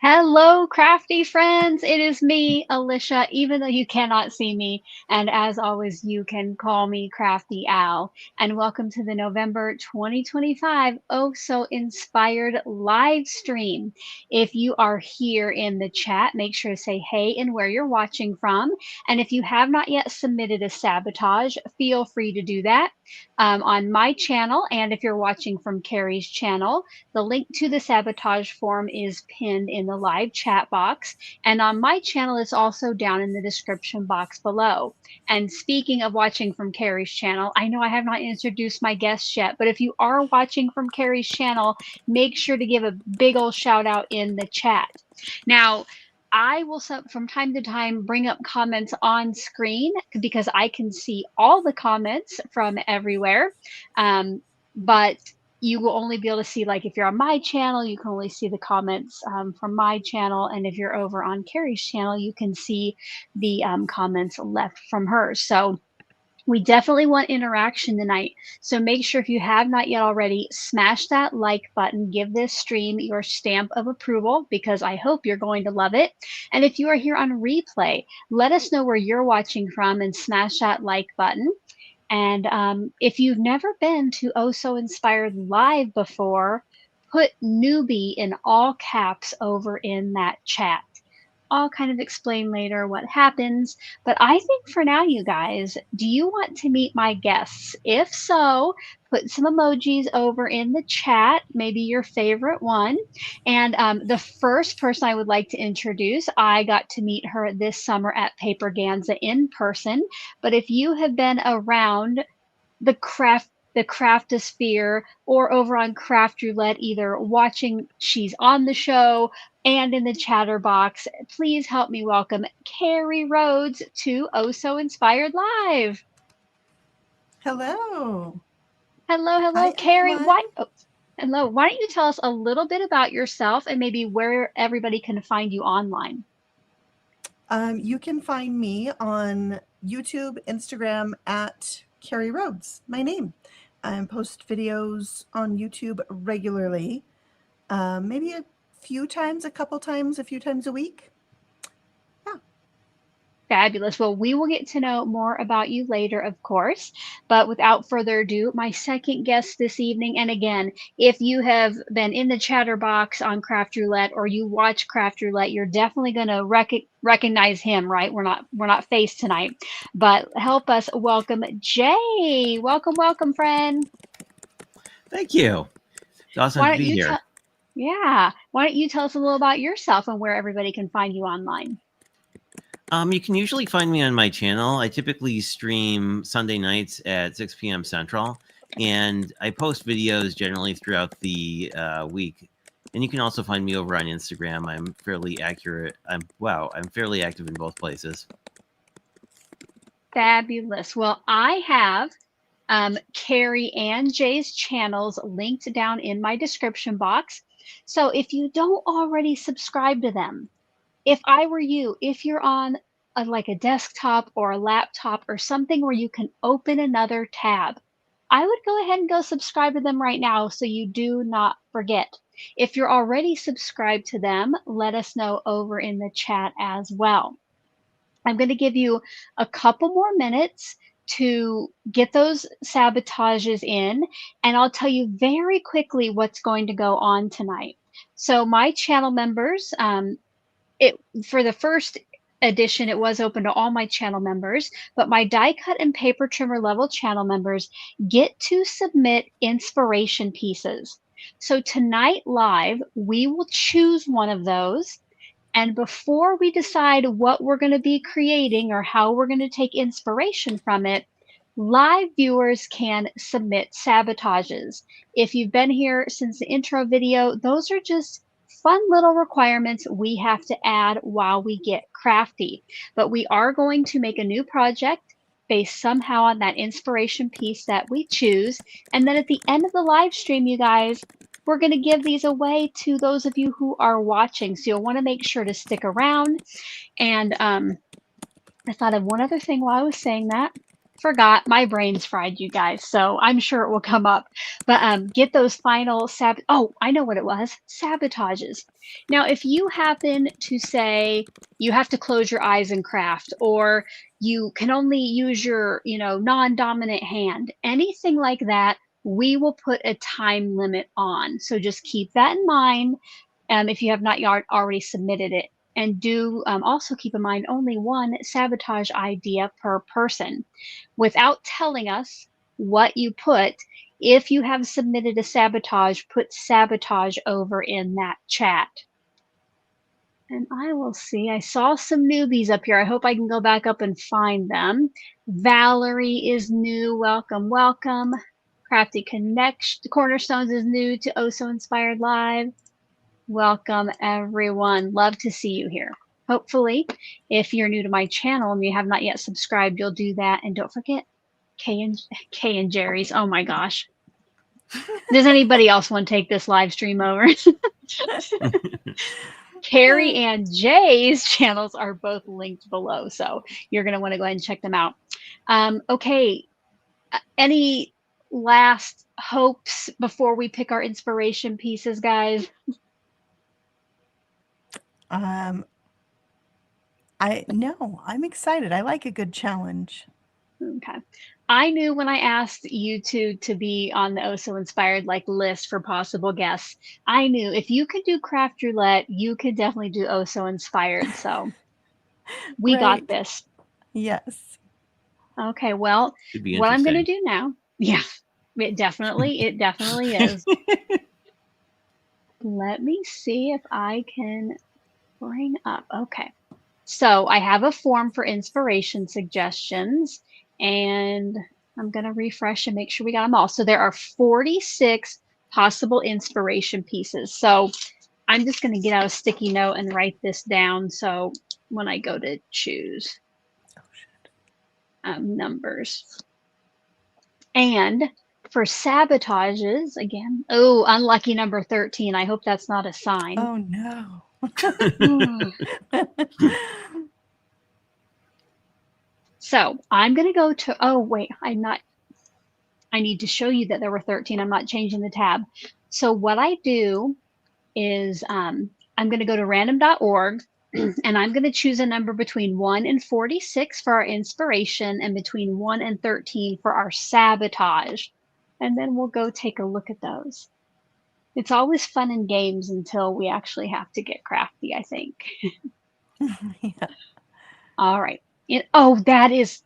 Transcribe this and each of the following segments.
Hello, crafty friends. It is me, Alicia, even though you cannot see me. And as always, you can call me Crafty Al. And welcome to the November 2025 Oh So Inspired live stream. If you are here in the chat, make sure to say hey and where you're watching from. And if you have not yet submitted a sabotage, feel free to do that on my channel. And if you're watching from Carrie's channel, the link to the sabotage form is pinned in the live chat box. And on my channel, it's also down in the description box below. And speaking of watching from Carrie's channel, I know I have not introduced my guests yet, but if you are watching from Carrie's channel, make sure to give a big old shout out in the chat. Now, I will from time to time bring up comments on screen because I can see all the comments from everywhere. But you will only be able to see, like, if you're on my channel, you can only see the comments from my channel. And if you're over on Carrie's channel, you can see the comments left from hers. So we definitely want interaction tonight. So make sure, if you have not yet already, smash that like button. Give this stream your stamp of approval because I hope you're going to love it. And if you are here on replay, let us know where you're watching from and smash that like button. And if you've never been to Oh So Inspired Live before, put newbie in all caps over in that chat. I'll kind of explain later what happens, but I think for now, you guys, do you want to meet my guests? If so, put some emojis over in the chat, maybe your favorite one. And the first person I would like to introduce, I got to meet her this summer at Paper Ganza in person. But if you have been around the craftosphere or over on Craft Roulette, either watching, she's on the show and in the chatter box, please help me welcome Carrie Rhodes to Oh So Inspired Live. Hello. Hello, Hi, Carrie. everyone. Hello. Why don't you tell us a little bit about yourself and maybe where everybody can find you online? You can find me on YouTube, Instagram at Carrie Rhodes, my name. I post videos on YouTube regularly, maybe a few times a week. Fabulous. Well, we will get to know more about you later, of course. But without further ado, my second guest this evening. And again, if you have been in the chatter box on Craft Roulette or you watch Craft Roulette, you're definitely going to recognize him, right? We're not faced tonight. But help us welcome Jay. Welcome, friend. Thank you. It's awesome to be here. Yeah. Why don't you tell us a little about yourself and where everybody can find you online? You can usually find me on my channel. I typically stream Sunday nights at 6 p.m. Central, and I post videos generally throughout the week. And you can also find me over on Instagram. I'm fairly accurate. I'm fairly active in both places. Fabulous. Well, I have Carrie and Jay's channels linked down in my description box. So if you don't already subscribe to them, if I were you, if you're on like a desktop or a laptop or something where you can open another tab, I would go ahead and go subscribe to them right now so you do not forget. If you're already subscribed to them, let us know over in the chat as well. I'm going to give you a couple more minutes to get those sabotages in, and I'll tell you very quickly what's going to go on tonight. So my channel members, for the first edition, it was open to all my channel members, but my die cut and paper trimmer level channel members get to submit inspiration pieces. So tonight live, we will choose one of those. And before we decide what we're going to be creating or how we're going to take inspiration from it, live viewers can submit sabotages. If you've been here since the intro video, those are just fun little requirements we have to add while we get crafty. But we are going to make a new project based somehow on that inspiration piece that we choose. And then at the end of the live stream, you guys, we're going to give these away to those of you who are watching. So you'll want to make sure to stick around. And I thought of one other thing while I was saying that. forgot. My brain's fried, you guys. So I'm sure it will come up. But get those final oh, I know what it was. Sabotages. Now, if you happen to say you have to close your eyes and craft, or you can only use your, non-dominant hand, anything like that, we will put a time limit on. So just keep that in mind. If you have not already submitted it. And do also keep in mind only one sabotage idea per person. Without telling us what you put, if you have submitted a sabotage, put sabotage over in that chat. And I will see. I saw some newbies up here. I hope I can go back up and find them. Valerie is new. Welcome, welcome. Crafty Connection Cornerstones is new to Oh So Inspired Live. Welcome, everyone. Love to see you here. Hopefully, if you're new to my channel and you have not yet subscribed, you'll do that. And don't forget Kay and Jerry's. Oh my gosh. Does anybody else want to take this live stream over? Carrie and Jay's channels are both linked below, so you're going to want to go ahead and check them out. Okay. Any last hopes before we pick our inspiration pieces, guys? No, I'm excited. I like a good challenge. Okay. I knew when I asked you two to be on the Oh So Inspired list for possible guests, I knew if you could do craft roulette, you could definitely do Oh So Inspired. So we got this. Yes. Okay. Well, what I'm going to do now. Yeah, it definitely is. Let me see if I can bring up. Okay. So I have a form for inspiration suggestions, and I'm going to refresh and make sure we got them all. So there are 46 possible inspiration pieces. So I'm just going to get out a sticky note and write this down. So when I go to choose numbers. And for sabotages, again, oh, unlucky number 13. I hope that's not a sign. Oh, no. So I'm going to go to, oh, wait, I need to show you that there were 13. I'm not changing the tab. So what I do is I'm going to go to random.org and I'm going to choose a number between 1 and 46 for our inspiration and between 1 and 13 for our sabotage. And then we'll go take a look at those. It's always fun and games until we actually have to get crafty, I think. Yeah. All right. Oh, that is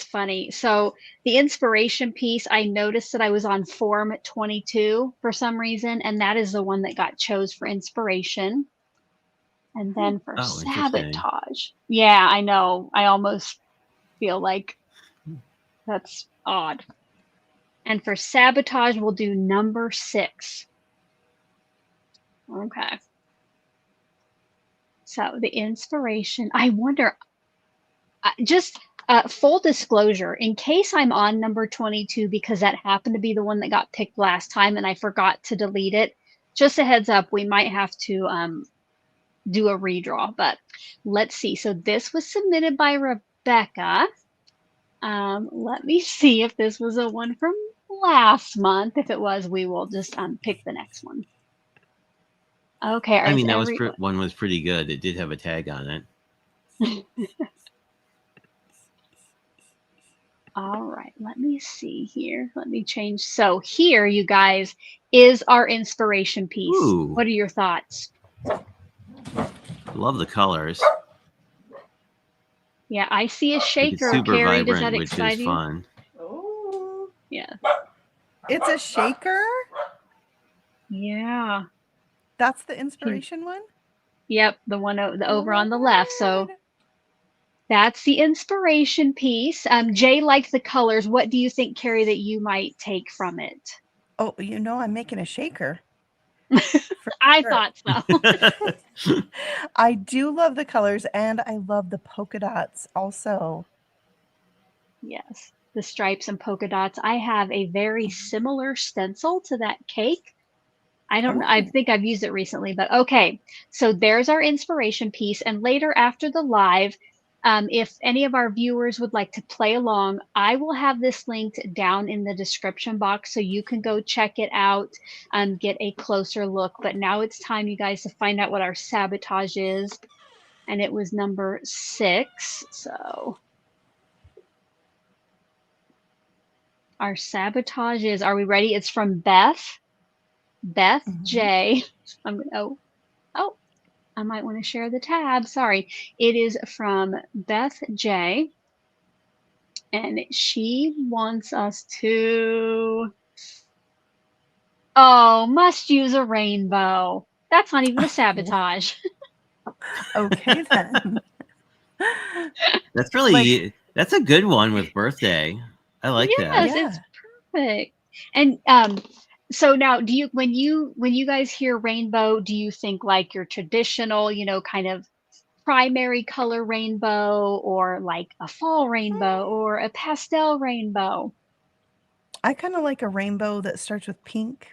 funny. So the inspiration piece, I noticed that I was on form 22 for some reason, and that is the one that got chose for inspiration. And then for sabotage. Yeah, I know. I almost feel like that's odd. And for sabotage, we'll do number 6. Okay. So the inspiration, I wonder, just full disclosure, in case I'm on number 22 because that happened to be the one that got picked last time and I forgot to delete it, just a heads up, we might have to do a redraw. But let's see. So this was submitted by Rebecca. Let me see if this was a one from last month. If it was, we will just pick the next one. Okay. I mean, that one was pretty good. It did have a tag on it. All right, let me see here. Let me change. So here, you guys, is our inspiration piece. Ooh. What are your thoughts? Love the colors. Yeah, I see a shaker. It's super Carrie, vibrant, does that excite which is fun. Oh. Yeah. It's a shaker? Yeah. That's the inspiration one? Yep, the one over on the left. So that's the inspiration piece. Jay liked the colors. What do you think, Carrie, that you might take from it? Oh, I'm making a shaker. I thought so. I do love the colors, and I love the polka dots also. Yes, the stripes and polka dots. I have a very similar stencil to that cake. I don't know. I think I've used it recently, but okay. So there's our inspiration piece. And later after the live, If any of our viewers would like to play along, I will have this linked down in the description box so you can go check it out and get a closer look. But now it's time, you guys, to find out what our sabotage is. And it was number 6. So our sabotage is, are we ready? It's from Beth. Beth J. I'm gonna, oh, I might want to share the tab. Sorry. It is from Beth J. And she wants us to, must use a rainbow. That's not even a sabotage. Okay, then. That's really, that's a good one with birthday. I like that. Yes, it's perfect. And so now, do you when you guys hear rainbow, do you think like your traditional, kind of primary color rainbow, or like a fall rainbow, or a pastel rainbow? I kind of like a rainbow that starts with pink.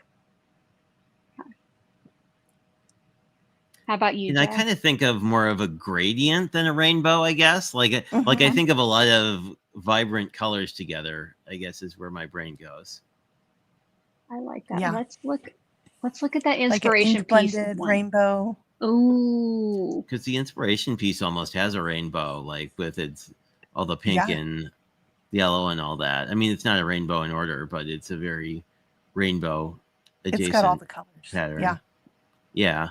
How about you, And Jeff? I kind of think of more of a gradient than a rainbow, I guess. Like I think of a lot of vibrant colors together, I guess, is where my brain goes. I like that. Yeah. Let's look at that inspiration like piece. Blended rainbow. Ooh. Because the inspiration piece almost has a rainbow, like with its all the pink and yellow and all that. I mean, it's not a rainbow in order, but it's a very rainbow adjacent. It's got all the colors. Pattern. Yeah.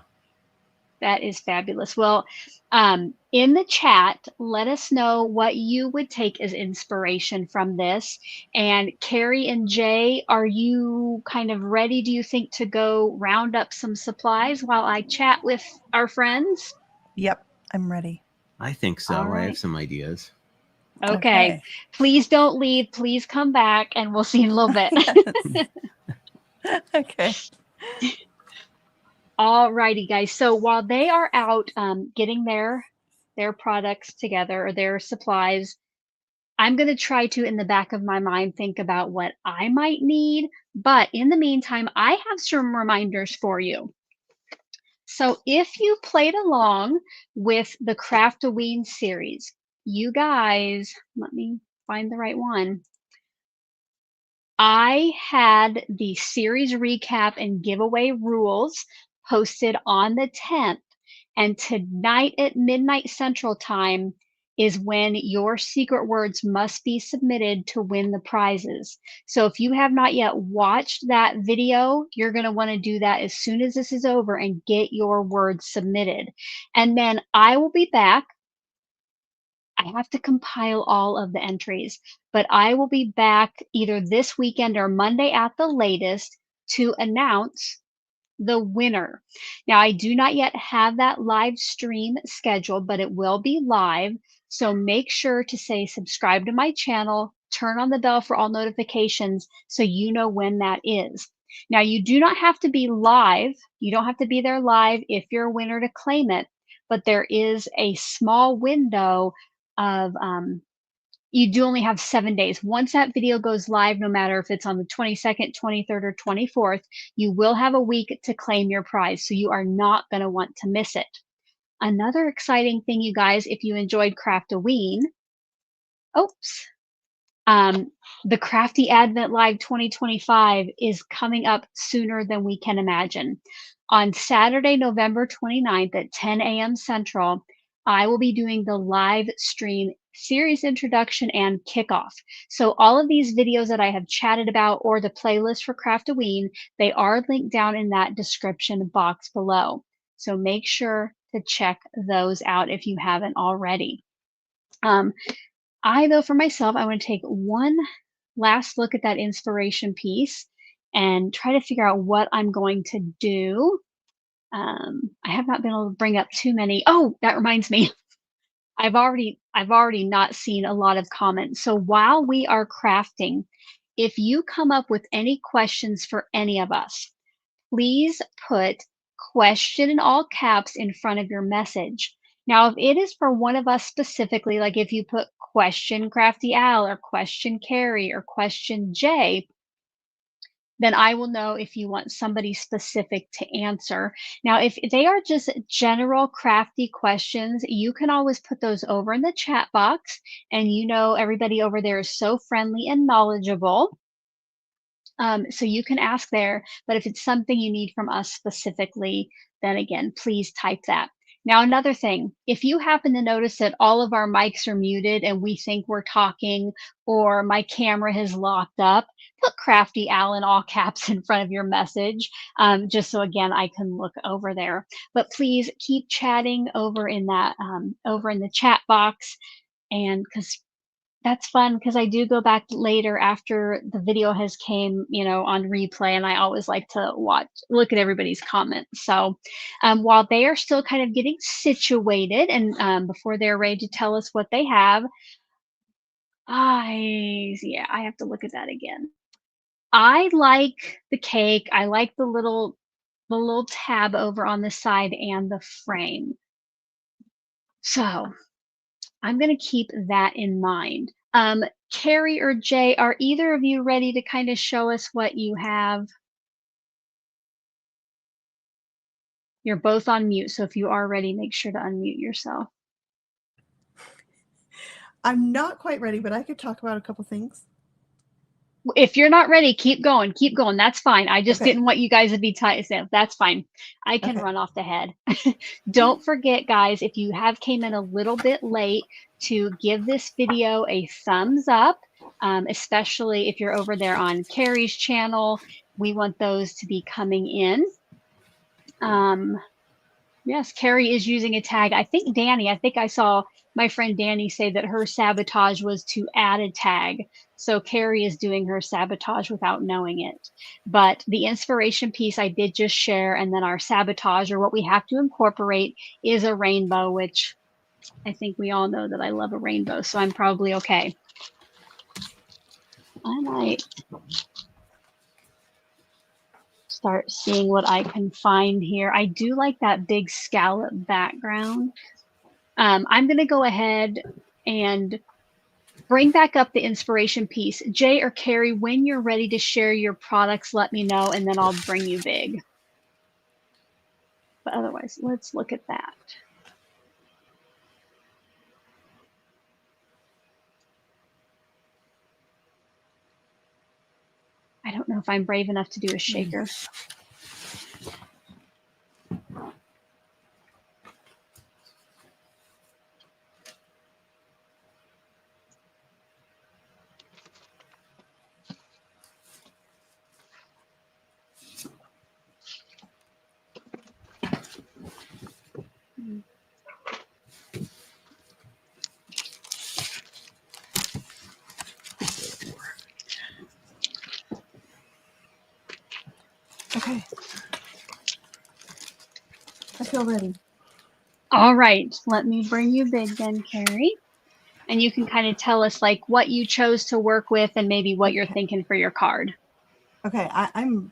That is fabulous. Well, in the chat, let us know what you would take as inspiration from this. And Carrie and Jay, are you kind of ready, do you think, to go round up some supplies while I chat with our friends? Yep, I'm ready. I think so. All right. I have some ideas. Okay. Please don't leave. Please come back, and we'll see you in a little bit. Okay. All righty, guys. So while they are out getting their products together, or their supplies, I'm going to try to, in the back of my mind, think about what I might need. But in the meantime, I have some reminders for you. So if you played along with the CraftOWeen series, you guys, let me find the right one. I had the series recap and giveaway rules posted on the 10th. And tonight at midnight Central Time is when your secret words must be submitted to win the prizes. So if you have not yet watched that video, you're going to want to do that as soon as this is over and get your words submitted. And then I will be back. I have to compile all of the entries, but I will be back either this weekend or Monday at the latest to announce the winner. Now, I do not yet have that live stream scheduled, but it will be live. So make sure to say subscribe to my channel, turn on the bell for all notifications so you know when that is. Now, you do not have to be live. You don't have to be there live if you're a winner to claim it, but there is a small window of you do only have 7 days. Once that video goes live, no matter if it's on the 22nd, 23rd, or 24th, you will have a week to claim your prize. So you are not going to want to miss it. Another exciting thing, you guys, if you enjoyed CraftOWeen, the Crafty Advent Live 2025 is coming up sooner than we can imagine. On Saturday, November 29th at 10 a.m. Central, I will be doing the live stream series introduction and kickoff. So all of these videos that I have chatted about, or the playlist for CraftOWeen, they are linked down in that description box below. So make sure to check those out if you haven't already. Though, for myself, I want to take one last look at that inspiration piece and try to figure out what I'm going to do. I have not been able to bring up too many. Oh, that reminds me. I've already not seen a lot of comments. So while we are crafting, if you come up with any questions for any of us, please put question in all caps in front of your message. Now, if it is for one of us specifically, like if you put question CraftyAL or question Carrie or question Jay, then I will know if you want somebody specific to answer. Now, if they are just general crafty questions, you can always put those over in the chat box. And you know, everybody over there is so friendly and knowledgeable. So you can ask there, but if it's something you need from us specifically, then again, please type that. Now, another thing, if you happen to notice that all of our mics are muted and we think we're talking, or my camera has locked up, put Crafty Al in all caps in front of your message, just so again, I can look over there. But please keep chatting over in that, over in the chat box. And because that's fun, because I do go back later after the video has came, you know, on replay, and I always like to look at everybody's comments. So while they are still kind of getting situated and before they're ready to tell us what they have, I have to look at that again. I like the cake. I like the little tab over on the side and the frame. So I'm going to keep that in mind. Carrie or Jay, are either of you ready to kind of show us what you have? You're both on mute, so if you are ready, make sure to unmute yourself. I'm not quite ready, but I could talk about a couple things. If you're not ready, keep going. Keep going. That's fine. I just Okay. didn't want you guys to be tight. So that's fine. I can run off the head. Don't forget, guys, if you have came in a little bit late, to give this video a thumbs up, especially if you're over there on Carrie's channel. We want those to be coming in. Yes, Carrie is using a tag. I think I saw my friend Danny say that her sabotage was to add a tag. So Carrie is doing her sabotage without knowing it. But the inspiration piece I did just share, and then our sabotage, or what we have to incorporate, is a rainbow, which I think we all know that I love a rainbow, so I'm probably okay. I might start seeing what I can find here. I do like that big scallop background. I'm going to go ahead and bring back up the inspiration piece. Jay or Carrie, when you're ready to share your products, let me know, and then I'll bring you big. But otherwise, let's look at that. I don't know if I'm brave enough to do a shaker. Okay. I feel ready. All right, let me bring you big then, Carrie. And you can kind of tell us like what you chose to work with and maybe what you're thinking for your card. Okay, I'm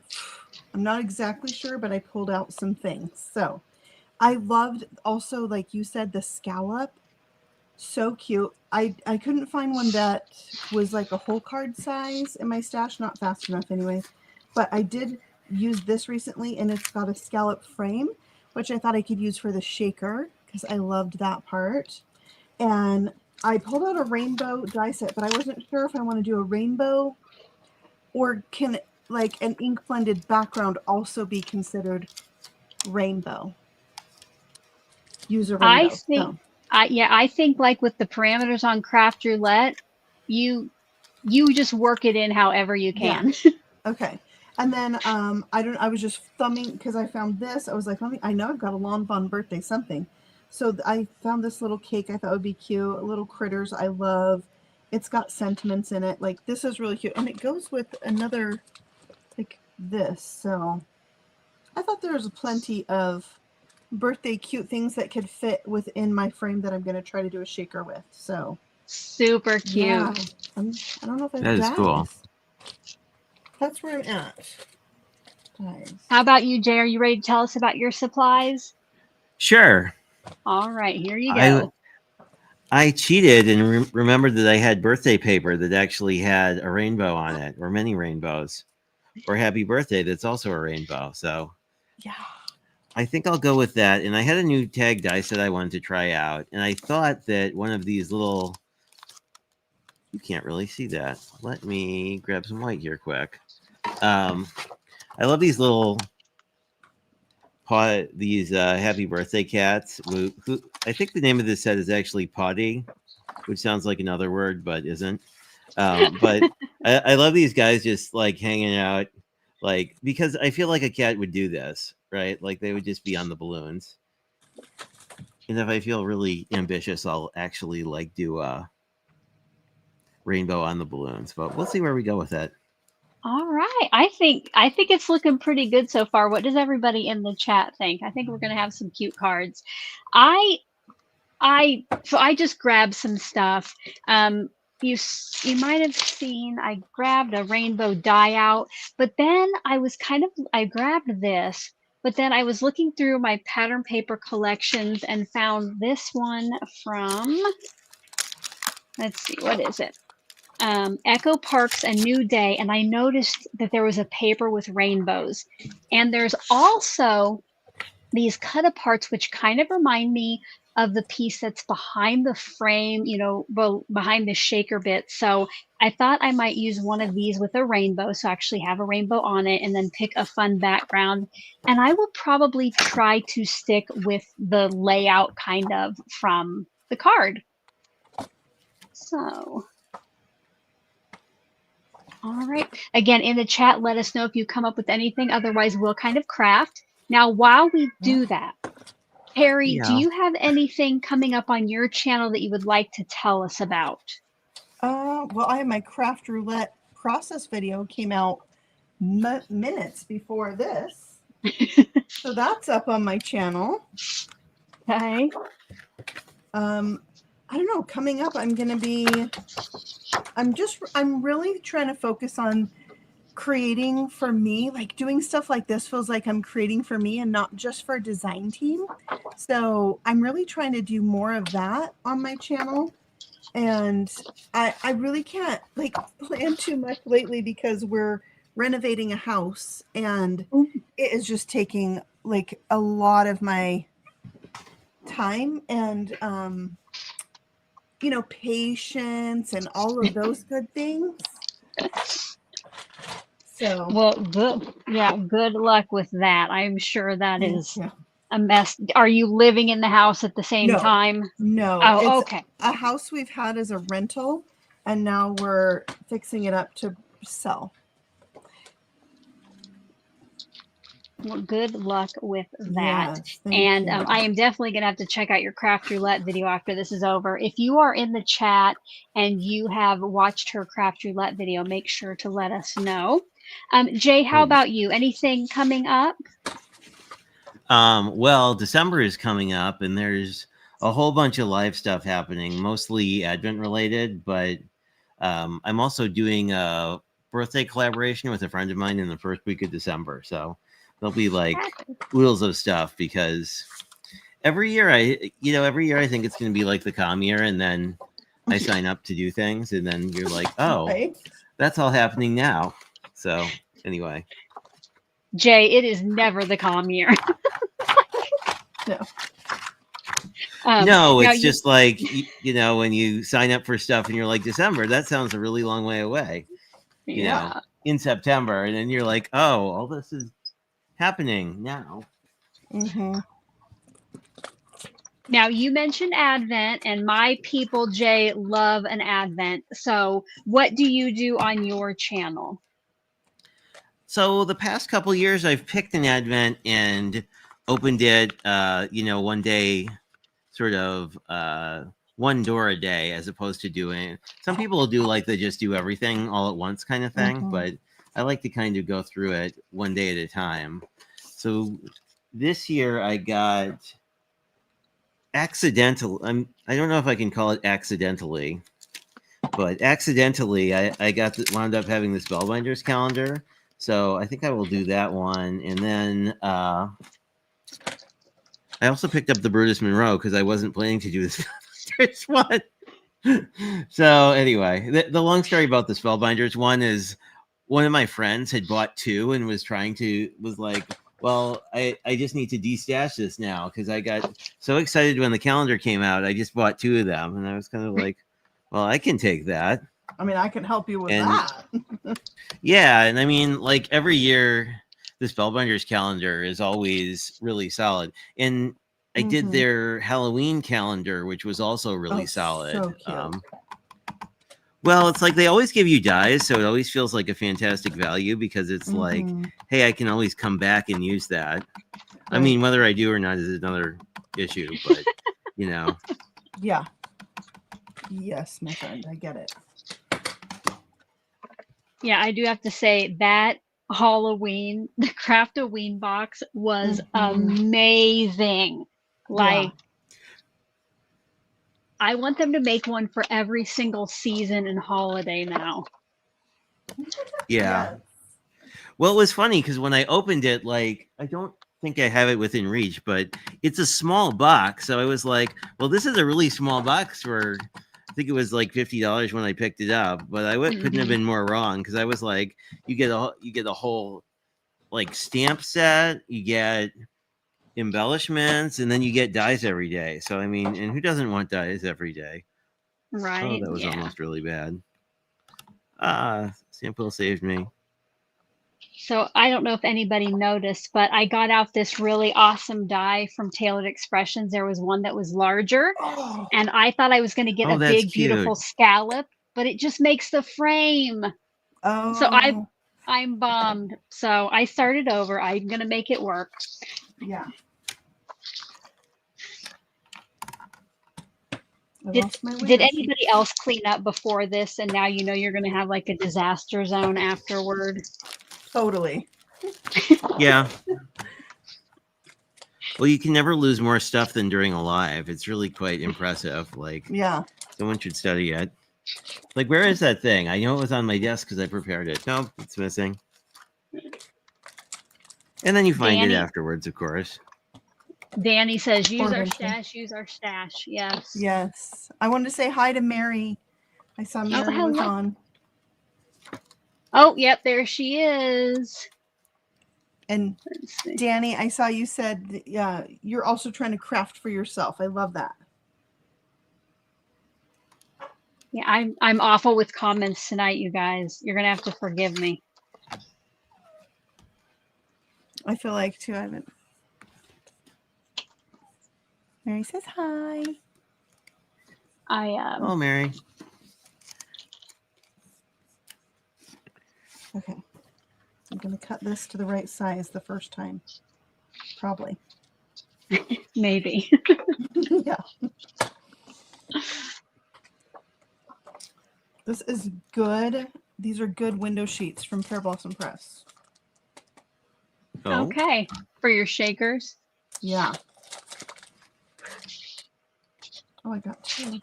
not exactly sure, but I pulled out some things. So I loved also, like you said, the scallop. So cute. I couldn't find one that was like a whole card size in my stash, not fast enough anyway. But I did use this recently, and it's got a scallop frame, which I thought I could use for the shaker because I loved that part. And I pulled out a rainbow die set, but I wasn't sure if I want to do a rainbow or can like an ink blended background also be considered rainbow. Use a rainbow. I think like with the parameters on Craft Roulette, you just work it in however you can. Yeah. Okay. And then I was just thumbing because I found this. I was like, I know I've got a Lon Bon birthday something. So I found this little cake I thought would be cute. Little critters I love. It's got sentiments in it. Like, this is really cute. And it goes with another, like this. So I thought there was plenty of birthday cute things that could fit within my frame that I'm going to try to do a shaker with. So super cute. Yeah. I don't know if that is cool. That's where I'm at. Guys. How about you, Jay? Are you ready to tell us about your supplies? Sure. All right, here you go. I cheated and remembered that I had birthday paper that actually had a rainbow on it, or many rainbows. or happy birthday that's also a rainbow. So Yeah. I think I'll go with that. And I had a new tag dice that I wanted to try out. And I thought that one of these little, you can't really see that. Let me grab some white here quick. I love these little happy birthday cats. Who I think the name of this set is actually Potty, which sounds like another word, but isn't. But I love these guys just like hanging out, like, because I feel like a cat would do this, right? Like they would just be on the balloons. And if I feel really ambitious, I'll actually like do a rainbow on the balloons. But we'll see where we go with it. All right. I think it's looking pretty good so far. What does everybody in the chat think? I think we're going to have some cute cards. So I just grabbed some stuff. You might have seen I grabbed a rainbow die out, but then I grabbed this, but then I was looking through my pattern paper collections and found this one from, let's see, what is it? Echo Parks A New Day, and I noticed that there was a paper with rainbows, and there's also these cut aparts which kind of remind me of the piece that's behind the frame, you know, behind the shaker bit. So I thought I might use one of these with a rainbow, so actually have a rainbow on it, and then pick a fun background. And I will probably try to stick with the layout kind of from the card. So all right. Again, in the chat, let us know if you come up with anything. Otherwise, we'll kind of craft. Now, while we do that, Harry, do you have anything coming up on your channel that you would like to tell us about? Well, I have my craft roulette process video came out minutes before this. So that's up on my channel. Okay. I don't know, coming up, I'm really trying to focus on creating for me. Like doing stuff like this feels like I'm creating for me and not just for a design team. So I'm really trying to do more of that on my channel. And I really can't like plan too much lately because we're renovating a house and it is just taking like a lot of my time and, you know, patience and all of those good things. So, well, good luck with that. I'm sure that is a mess. Are you living in the house at the same time? No. Oh, okay. A house we've had as a rental, and now we're fixing it up to sell. Well, good luck with that. Yes, and I am definitely going to have to check out your craft roulette video after this is over. If you are in the chat and you have watched her craft roulette video, make sure to let us know. Jay, how about you? Anything coming up? Well, December is coming up and there's a whole bunch of live stuff happening, mostly Advent related, but I'm also doing a birthday collaboration with a friend of mine in the first week of December. So there'll be like oodles of stuff because every year I think it's going to be like the calm year, and then I sign up to do things, and then you're like, oh, that's all happening now. So anyway, Jay, it is never the calm year. No, it's just like, you know, when you sign up for stuff and you're like, December, that sounds a really long way away, you know, in September. And then you're like, oh, all this is happening now. Now, you mentioned Advent, and my people, Jay, love an Advent. So what do you do on your channel? So the past couple years, I've picked an Advent and opened it, you know, one day, sort of one door a day, as opposed to doing, some people will do like they just do everything all at once kind of thing, but I like to kind of go through it one day at a time. So this year I got I don't know if I can call it accidentally, but accidentally I wound up having this Spellbinders calendar. So I think I will do that one. And then I also picked up the Brutus Monroe because I wasn't planning to do this one. So anyway, the long story about the Spellbinders one is one of my friends had bought 2 and was like, well, I just need to destash this now because I got so excited when the calendar came out. I just bought 2 of them, and I was kind of like, well, I can take that. I mean, I can help you with that. Yeah, and I mean, like every year, the Spellbinders calendar is always really solid. And I did their Halloween calendar, which was also really solid. So cute. Well, it's like they always give you dies, so it always feels like a fantastic value because it's like, hey, I can always come back and use that. Right. I mean, whether I do or not is another issue, but you know. Yeah. Yes, my friend, I get it. Yeah, I do have to say that Halloween, the CraftOWeen box was amazing. Like, I want them to make one for every single season and holiday now. Yeah. Well, it was funny because when I opened it, like, I don't think I have it within reach, but it's a small box. So I was like, well, this is a really small box for, I think it was like $50 when I picked it up, but I couldn't have been more wrong because I was like, you get a whole like stamp set, you get embellishments, and then you get dies every day. So I mean, and who doesn't want dies every day? Right. Oh, that was almost really bad. Sample saved me. So I don't know if anybody noticed, but I got out this really awesome die from Tailored Expressions. There was one that was larger, and I thought I was going to get a big, beautiful scallop, but it just makes the frame. Oh. So I'm bummed. So I started over. I'm going to make it work. Yeah. Did anybody else clean up before this, and now you know you're going to have like a disaster zone afterward? Totally. Yeah. Well, you can never lose more stuff than during a live. It's really quite impressive. Like, yeah, someone should study it. Like, where is that thing? I know it was on my desk because I prepared it. No, it's missing. And then you find it afterwards, of course. Danny says, use our stash, use our stash. Yes. Yes. I wanted to say hi to Mary. I saw Mary was on. Oh, yep, there she is. And Danny, I saw you said you're also trying to craft for yourself. I love that. Yeah, I'm awful with comments tonight, you guys. You're gonna have to forgive me. I feel like too. I haven't. Mary says hi. Oh, Mary. Okay. I'm going to cut this to the right size the first time. Probably. Maybe. Yeah. This is good. These are good window sheets from Pear Blossom Press. Oh. Okay. For your shakers? Yeah. Oh, I got 2.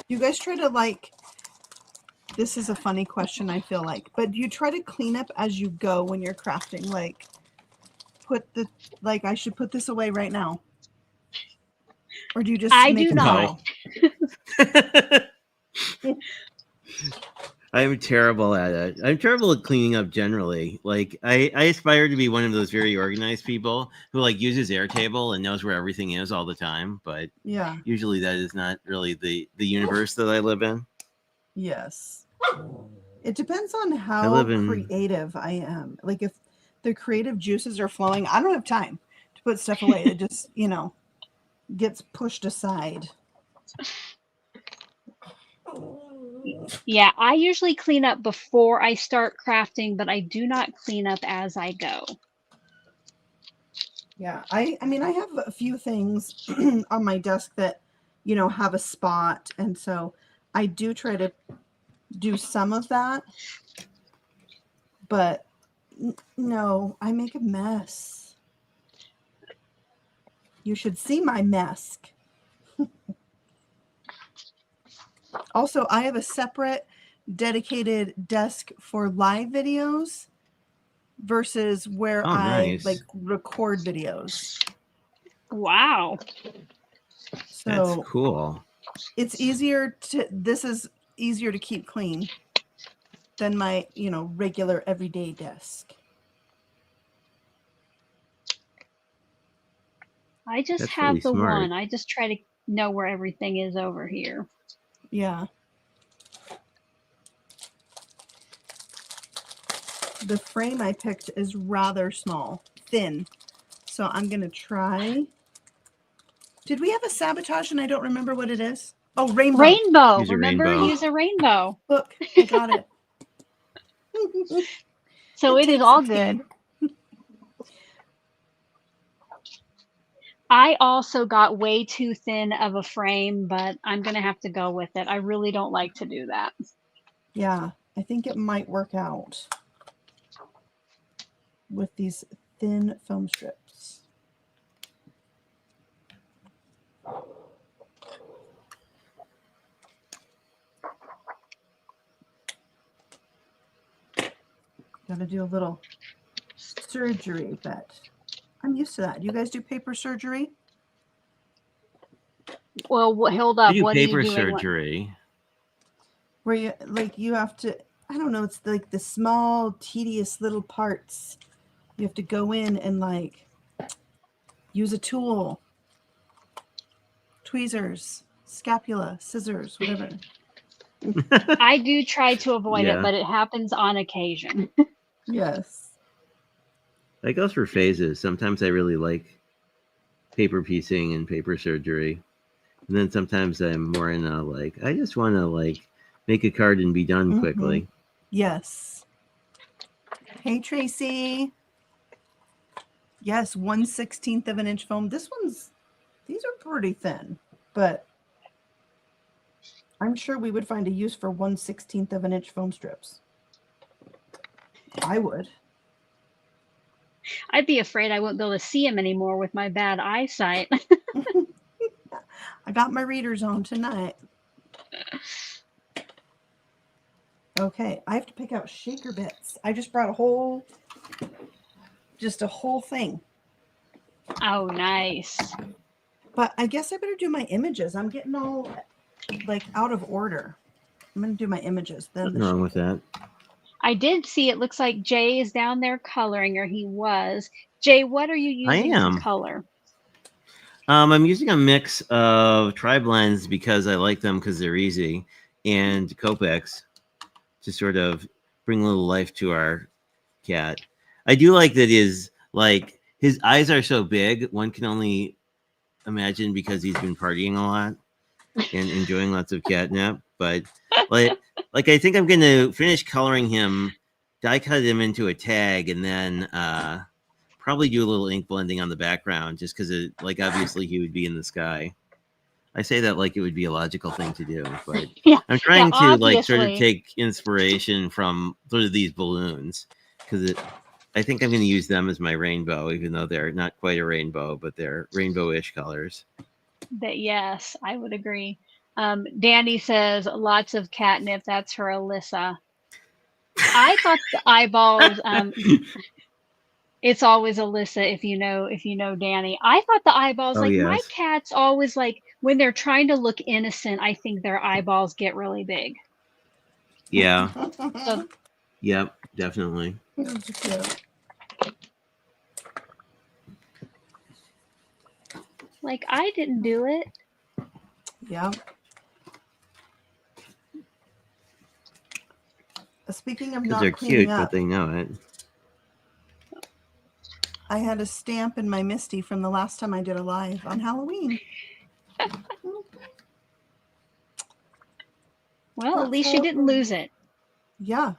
You guys try to this is a funny question, I feel like, but do you try to clean up as you go when you're crafting? Like, I should put this away right now. Or do you just make do not. I'm terrible at it. I'm terrible at cleaning up generally. Like, I aspire to be one of those very organized people who uses Airtable and knows where everything is all the time. But yeah, usually that is not really the universe that I live in. Yes. It depends on how creative I am. Like, if the creative juices are flowing, I don't have time to put stuff away. It just, gets pushed aside. Yeah, I usually clean up before I start crafting, but I do not clean up as I go. Yeah, I mean, I have a few things on my desk that, have a spot. And so I do try to do some of that. But no, I make a mess. You should see my mess. Also, I have a separate dedicated desk for live videos versus where I record videos. Wow. So that's cool. It's easier this is easier to keep clean. than my, regular everyday desk. I just That's have really the smart. one. I just try to know where everything is over here. Yeah. The frame I picked is rather small, thin. So I'm going to try. Did we have a sabotage and I don't remember what it is? Oh, rainbow. Rainbow. Use a Remember? rainbow. Use a rainbow. Look, I got it. So it is takes all a team. good. I also got way too thin of a frame, but I'm going to have to go with it. I really don't like to do that. Yeah, I think it might work out with these thin foam strips. Got to do a little surgery, but I'm used to that. Do you guys do paper surgery? Well, hold I up. do What are you paper doing? surgery. Where you have to, I don't know, it's like the small, tedious little parts. You have to go in and use a tool, tweezers, scapula, scissors, whatever. I do try to avoid Yeah. it, but it happens on occasion. Yes. I go through phases. Sometimes I really like paper piecing and paper surgery. And then sometimes I'm more in a I just want to make a card and be done quickly. Yes. Hey, Tracy. Yes, 1/16 of an inch foam. These are pretty thin, but I'm sure we would find a use for 1/16 of an inch foam strips. I would. I'd be afraid I wouldn't be able to see him anymore with my bad eyesight. I got my readers on tonight. Okay, I have to pick out shaker bits. I just brought a whole thing. Oh, nice. But I guess I better do my images. I'm getting all out of order. I'm going to do my images. Then Nothing wrong with that. I did see it looks like Jay is down there coloring, or he was. Jay, what are you using to color? I'm using a mix of tri-blends because I like them because they're easy, and Copics to sort of bring a little life to our cat. I do like that his eyes are so big, one can only imagine because he's been partying a lot and enjoying lots of catnip. But I think I'm gonna finish coloring him, die cut him into a tag, and then probably do a little ink blending on the background, just because obviously he would be in the sky. I say that like it would be a logical thing to do, but yeah, I'm trying to obviously. sort of take inspiration from sort of these balloons, because I think I'm going to use them as my rainbow, even though they're not quite a rainbow, but they're rainbow-ish colors. But yes, I would agree. Danny says lots of catnip. That's for Alyssa. I thought the eyeballs. It's always Alyssa if you know Danny. I thought the eyeballs, Oh, my yes. cats always when they're trying to look innocent, I think their eyeballs get really big. Yeah. So, yep, definitely. I didn't do it. Yeah. Speaking of not they're cleaning cute, up, but they know it. I had a stamp in my MISTI from the last time I did a live on Halloween. Well, at least you didn't lose it. Yeah.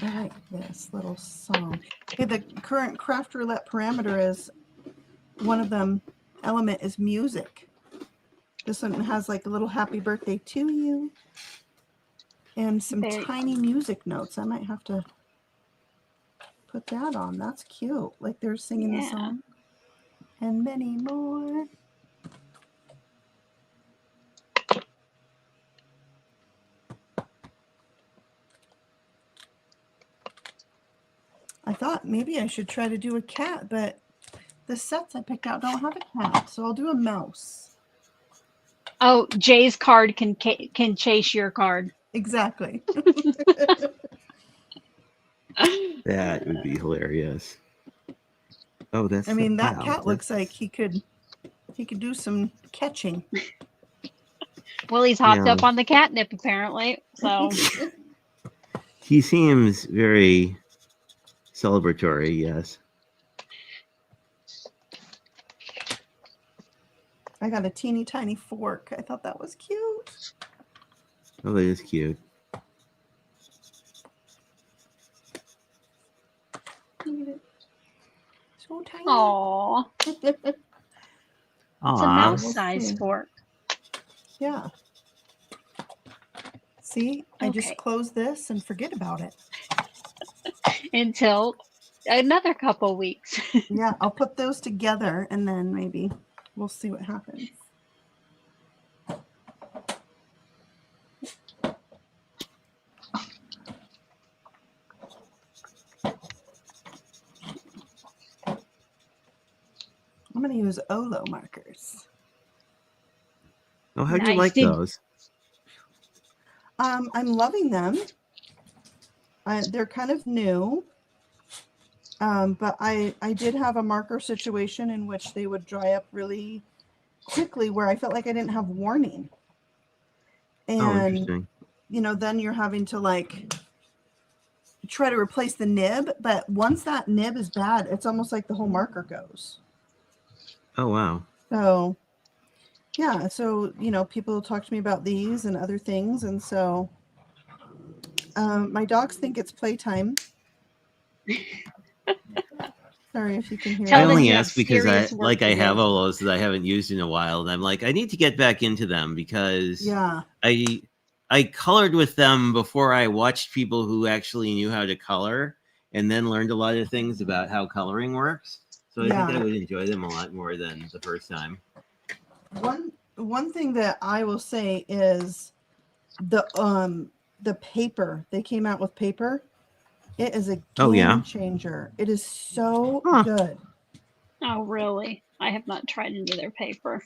I like this little song. Okay, the current craft roulette parameter is one of them element is music. This one has a little happy birthday to you and some tiny music notes. I might have to put that on. That's cute. They're singing the song. And many more. I thought maybe I should try to do a cat, but the sets I picked out don't have a cat, so I'll do a mouse. Oh, Jay's card can chase your card. Exactly. That would be hilarious. Oh, that's. I mean, that wow, cat looks like he could do some catching. Well, he's hopped Yeah. up on the catnip apparently. So He seems very celebratory. Yes. I got a teeny tiny fork. I thought that was cute. Oh, that is cute. So tiny. Aww. It's a mouse size fork. Yeah. See, I just close this and forget about it. Until another couple weeks. Yeah, I'll put those together and then maybe we'll see what happens. I'm going to use Olo markers. Oh, how do you like those? I'm loving them. They're kind of new. But I did have a marker situation in which they would dry up really quickly where I felt like I didn't have warning. And, you know, then you're having to like try to replace the nib. But once that nib is bad, it's almost like the whole marker goes. Oh, wow. So, yeah. So, you know, people talk to me about these and other things. And so my dogs think it's playtime. Sorry if you can hear. I only ask because I have Olos that I haven't used in a while, and I'm like, I need to get back into them because I colored with them before I watched people who actually knew how to color, and then learned a lot of things about how coloring works. So I think I would enjoy them a lot more than the first time. One thing that I will say is the paper. They came out with paper. It is a game changer. It is so good. Oh, really? I have not tried any of their paper.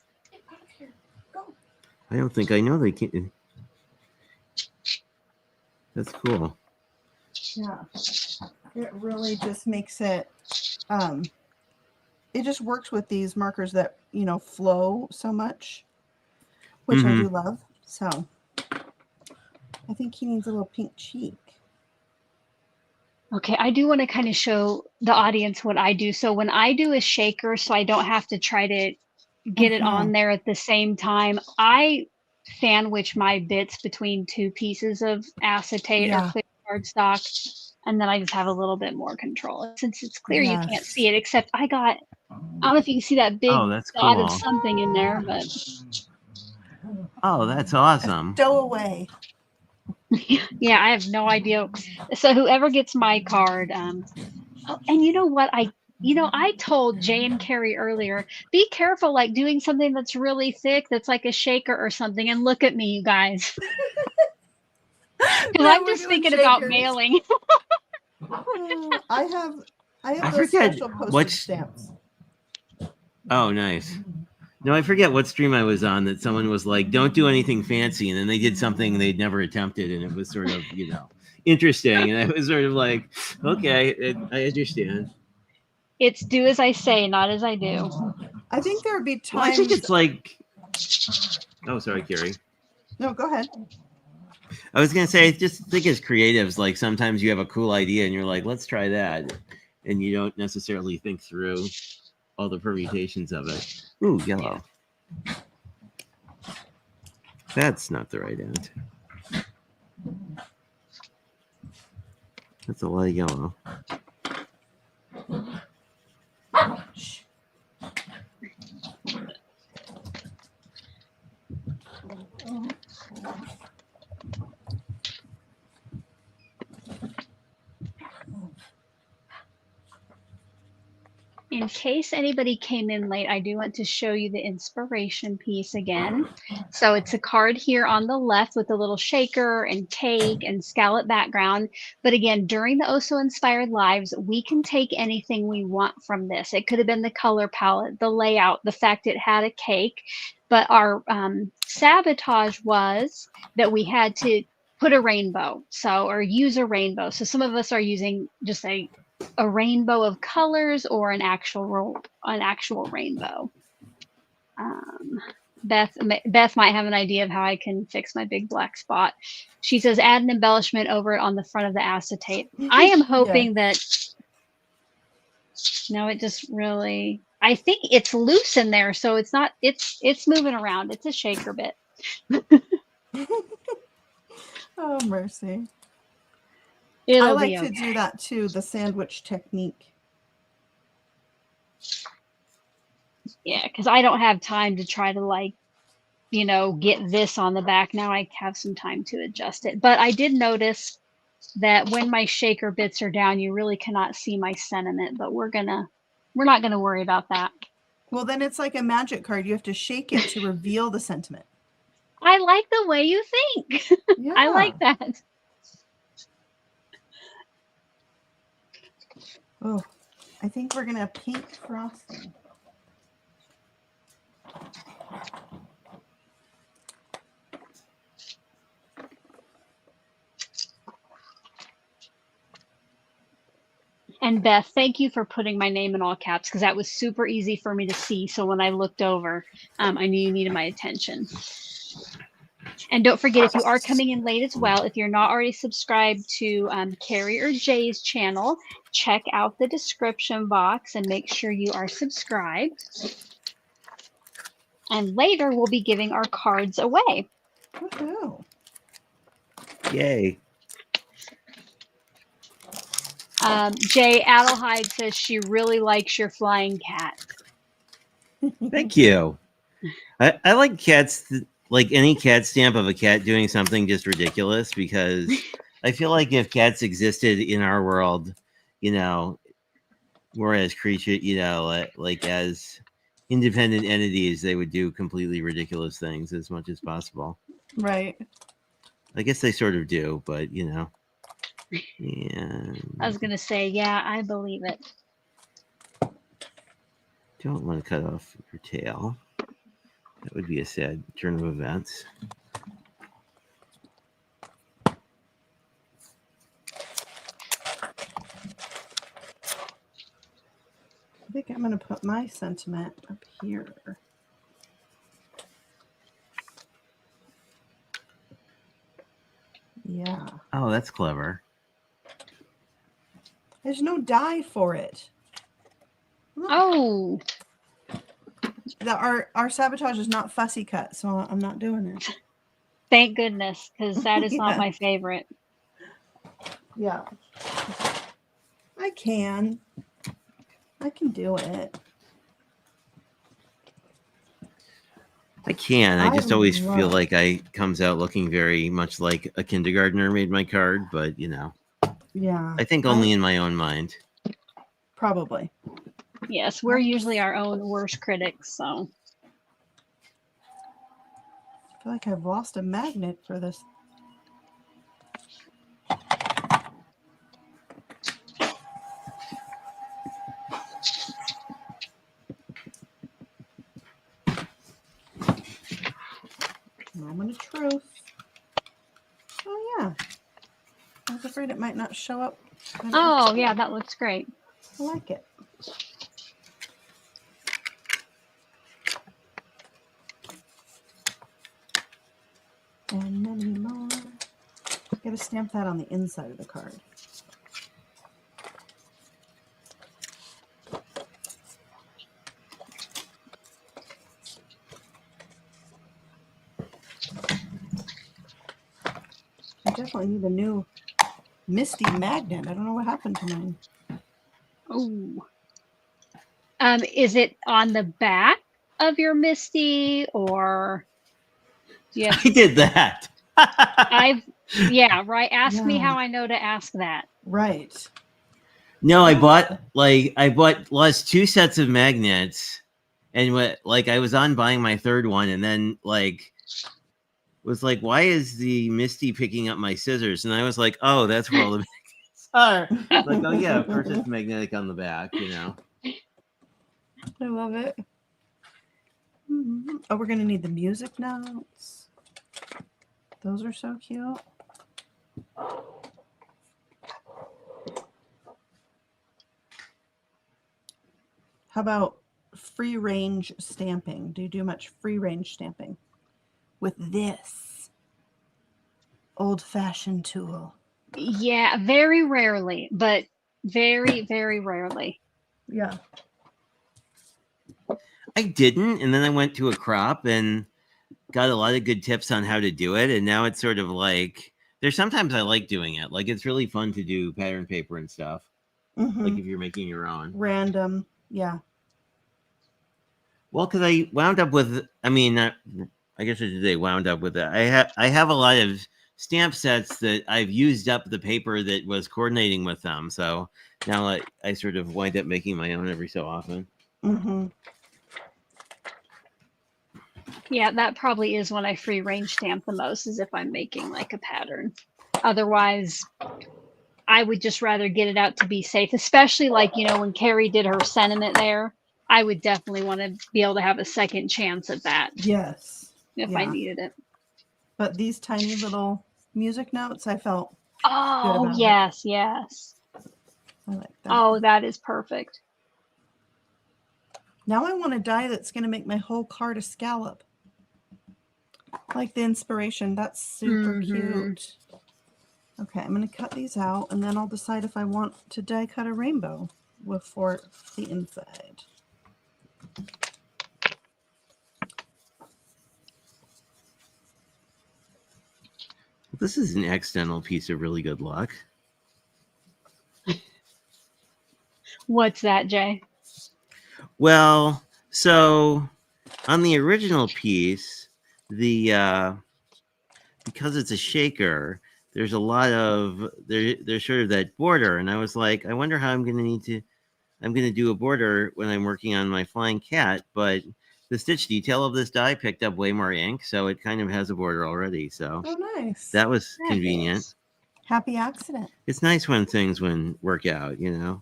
I don't think I know they can. That's cool. Yeah. It really just makes it, it just works with these markers that, you know, flow so much, which I do love. So I think he needs a little pink cheek. Okay, I do want to kind of show the audience what I do. So when I do a shaker, so I don't have to try to get it on there at the same time, I sandwich my bits between two pieces of acetate or clear cardstock, and then I just have a little bit more control. Since it's clear, you can't see it, except I don't know if you can see that big dot of something in there, but. Oh, that's awesome. Stowaway. Yeah, I have no idea. So whoever gets my card, and you know what? I told Jay and Carrie earlier, be careful, like doing something that's really thick, that's like a shaker or something. And look at me, you guys. Because I'm just thinking about mailing. I have those special postage stamps. Oh, nice. No, I forget what stream I was on that someone was like, don't do anything fancy. And then they did something they'd never attempted. And it was sort of, you know, interesting. And I was sort of like, okay, I understand. It's do as I say, not as I do. I think there would be times. Well, I think it's like, oh, sorry, Carrie. No, go ahead. I was going to say, I just think as creatives, like sometimes you have a cool idea and you're like, let's try that. And you don't necessarily think through all the permutations of it. Ooh, yellow. That's not the right end. That's a lot of yellow. in case anybody came in late, I do want to show you the inspiration piece again. So it's a card here on the left with a little shaker and cake and scallop background. But again, during the Oso Inspired Lives, we can take anything we want from this. It could have been the color palette, the layout, the fact it had a cake. But our sabotage was that we had to put a rainbow, or use a rainbow. So some of us are using just a rainbow of colors or an actual rainbow. Beth might have an idea of how I can fix my big black spot. She says add an embellishment over it on the front of the acetate. I am hoping that no, it just really, I think it's loose in there, so it's not, it's moving around. It's a shaker bit. Oh, mercy. I like to do that too, the sandwich technique. Yeah, because I don't have time to try to, like, you know, get this on the back. Now I have some time to adjust it. But I did notice that when my shaker bits are down, you really cannot see my sentiment, but we're not gonna worry about that. Well, then it's like a magic card. You have to shake it to reveal the sentiment. I like the way you think. Yeah. I like that. Oh, I think we're gonna pink frosting. And Beth, thank you for putting my name in all caps, because that was super easy for me to see. So when I looked over, I knew you needed my attention. And don't forget, if you are coming in late as well, if you're not already subscribed to Carrie or Jay's channel, check out the description box and make sure you are subscribed. And later we'll be giving our cards away. Woohoo. Yay. Jay Adelheid says she really likes your flying cat. Thank you. I like cats, like any cat stamp of a cat doing something just ridiculous, because I feel like if cats existed in our world, you know, whereas creatures, you know, like as independent entities, they would do completely ridiculous things as much as possible. Right. I guess they sort of do, but you know. Yeah. I was gonna say, yeah, I believe it. Don't want to cut off your tail. That would be a sad turn of events. I think I'm going to put my sentiment up here. Yeah. Oh, that's clever. There's no dye for it. Oh. Our sabotage is not fussy cut, so I'm not doing it. Thank goodness, because that is not my favorite. Yeah. I can do it. I can. I just always feel like I comes out looking very much like a kindergartner made my card, but you know. Yeah. I think only in my own mind. Probably. Yes, we're usually our own worst critics, so. I feel like I've lost a magnet for this. Moment of truth. Oh, yeah. I was afraid it might not show up. Oh, yeah, that looks great. I like it. And many more. Got to stamp that on the inside of the card. I definitely need a new MISTI magnet. I don't know what happened to mine. Oh. Is it on the back of your MISTI, or do you have... I did that. Yeah, right. Ask me how I know to ask that. Right. No, I lost 2 sets of magnets, and I was on buying my third one, and then was like, why is the Misty picking up my scissors? And I was like, oh, that's where all the magnets are. Like, oh yeah, of course it's magnetic on the back, you know. I love it. Oh, we're gonna need the music notes. Those are so cute. How about free range stamping? Do you do much free range stamping with this old-fashioned tool? Yeah, very rarely, but very, very rarely. Yeah. I didn't, and then I went to a crop and got a lot of good tips on how to do it, and now it's sort of like there's sometimes I like doing it. Like it's really fun to do pattern paper and stuff. Like if you're making your own. Random, yeah. Well, because I wound up with, I guess I should say wound up with it. I have a lot of stamp sets that I've used up the paper that was coordinating with them. So now I sort of wind up making my own every so often. Yeah, that probably is when I free range stamp the most, is if I'm making like a pattern. Otherwise, I would just rather get it out to be safe, especially like, you know, when Carrie did her sentiment there, I would definitely want to be able to have a second chance at that. Yes. If I needed it. But these tiny little music notes, I felt good about yes, it. Yes. I like that. Oh, that is perfect. Now I want a die that's going to make my whole card a scallop. Like the inspiration. That's super cute. Okay, I'm going to cut these out, and then I'll decide if I want to die cut a rainbow for the inside. This is an accidental piece of really good luck. What's that, Jay? Well, so on the original piece, because it's a shaker, there's a lot of there's sort of that border, and I was like, I wonder how I'm going to do a border when I'm working on my flying cat, but the stitch detail of this die picked up way more ink, so it kind of has a border already. So nice. That was convenient. Happy accident. It's nice when things work out, you know.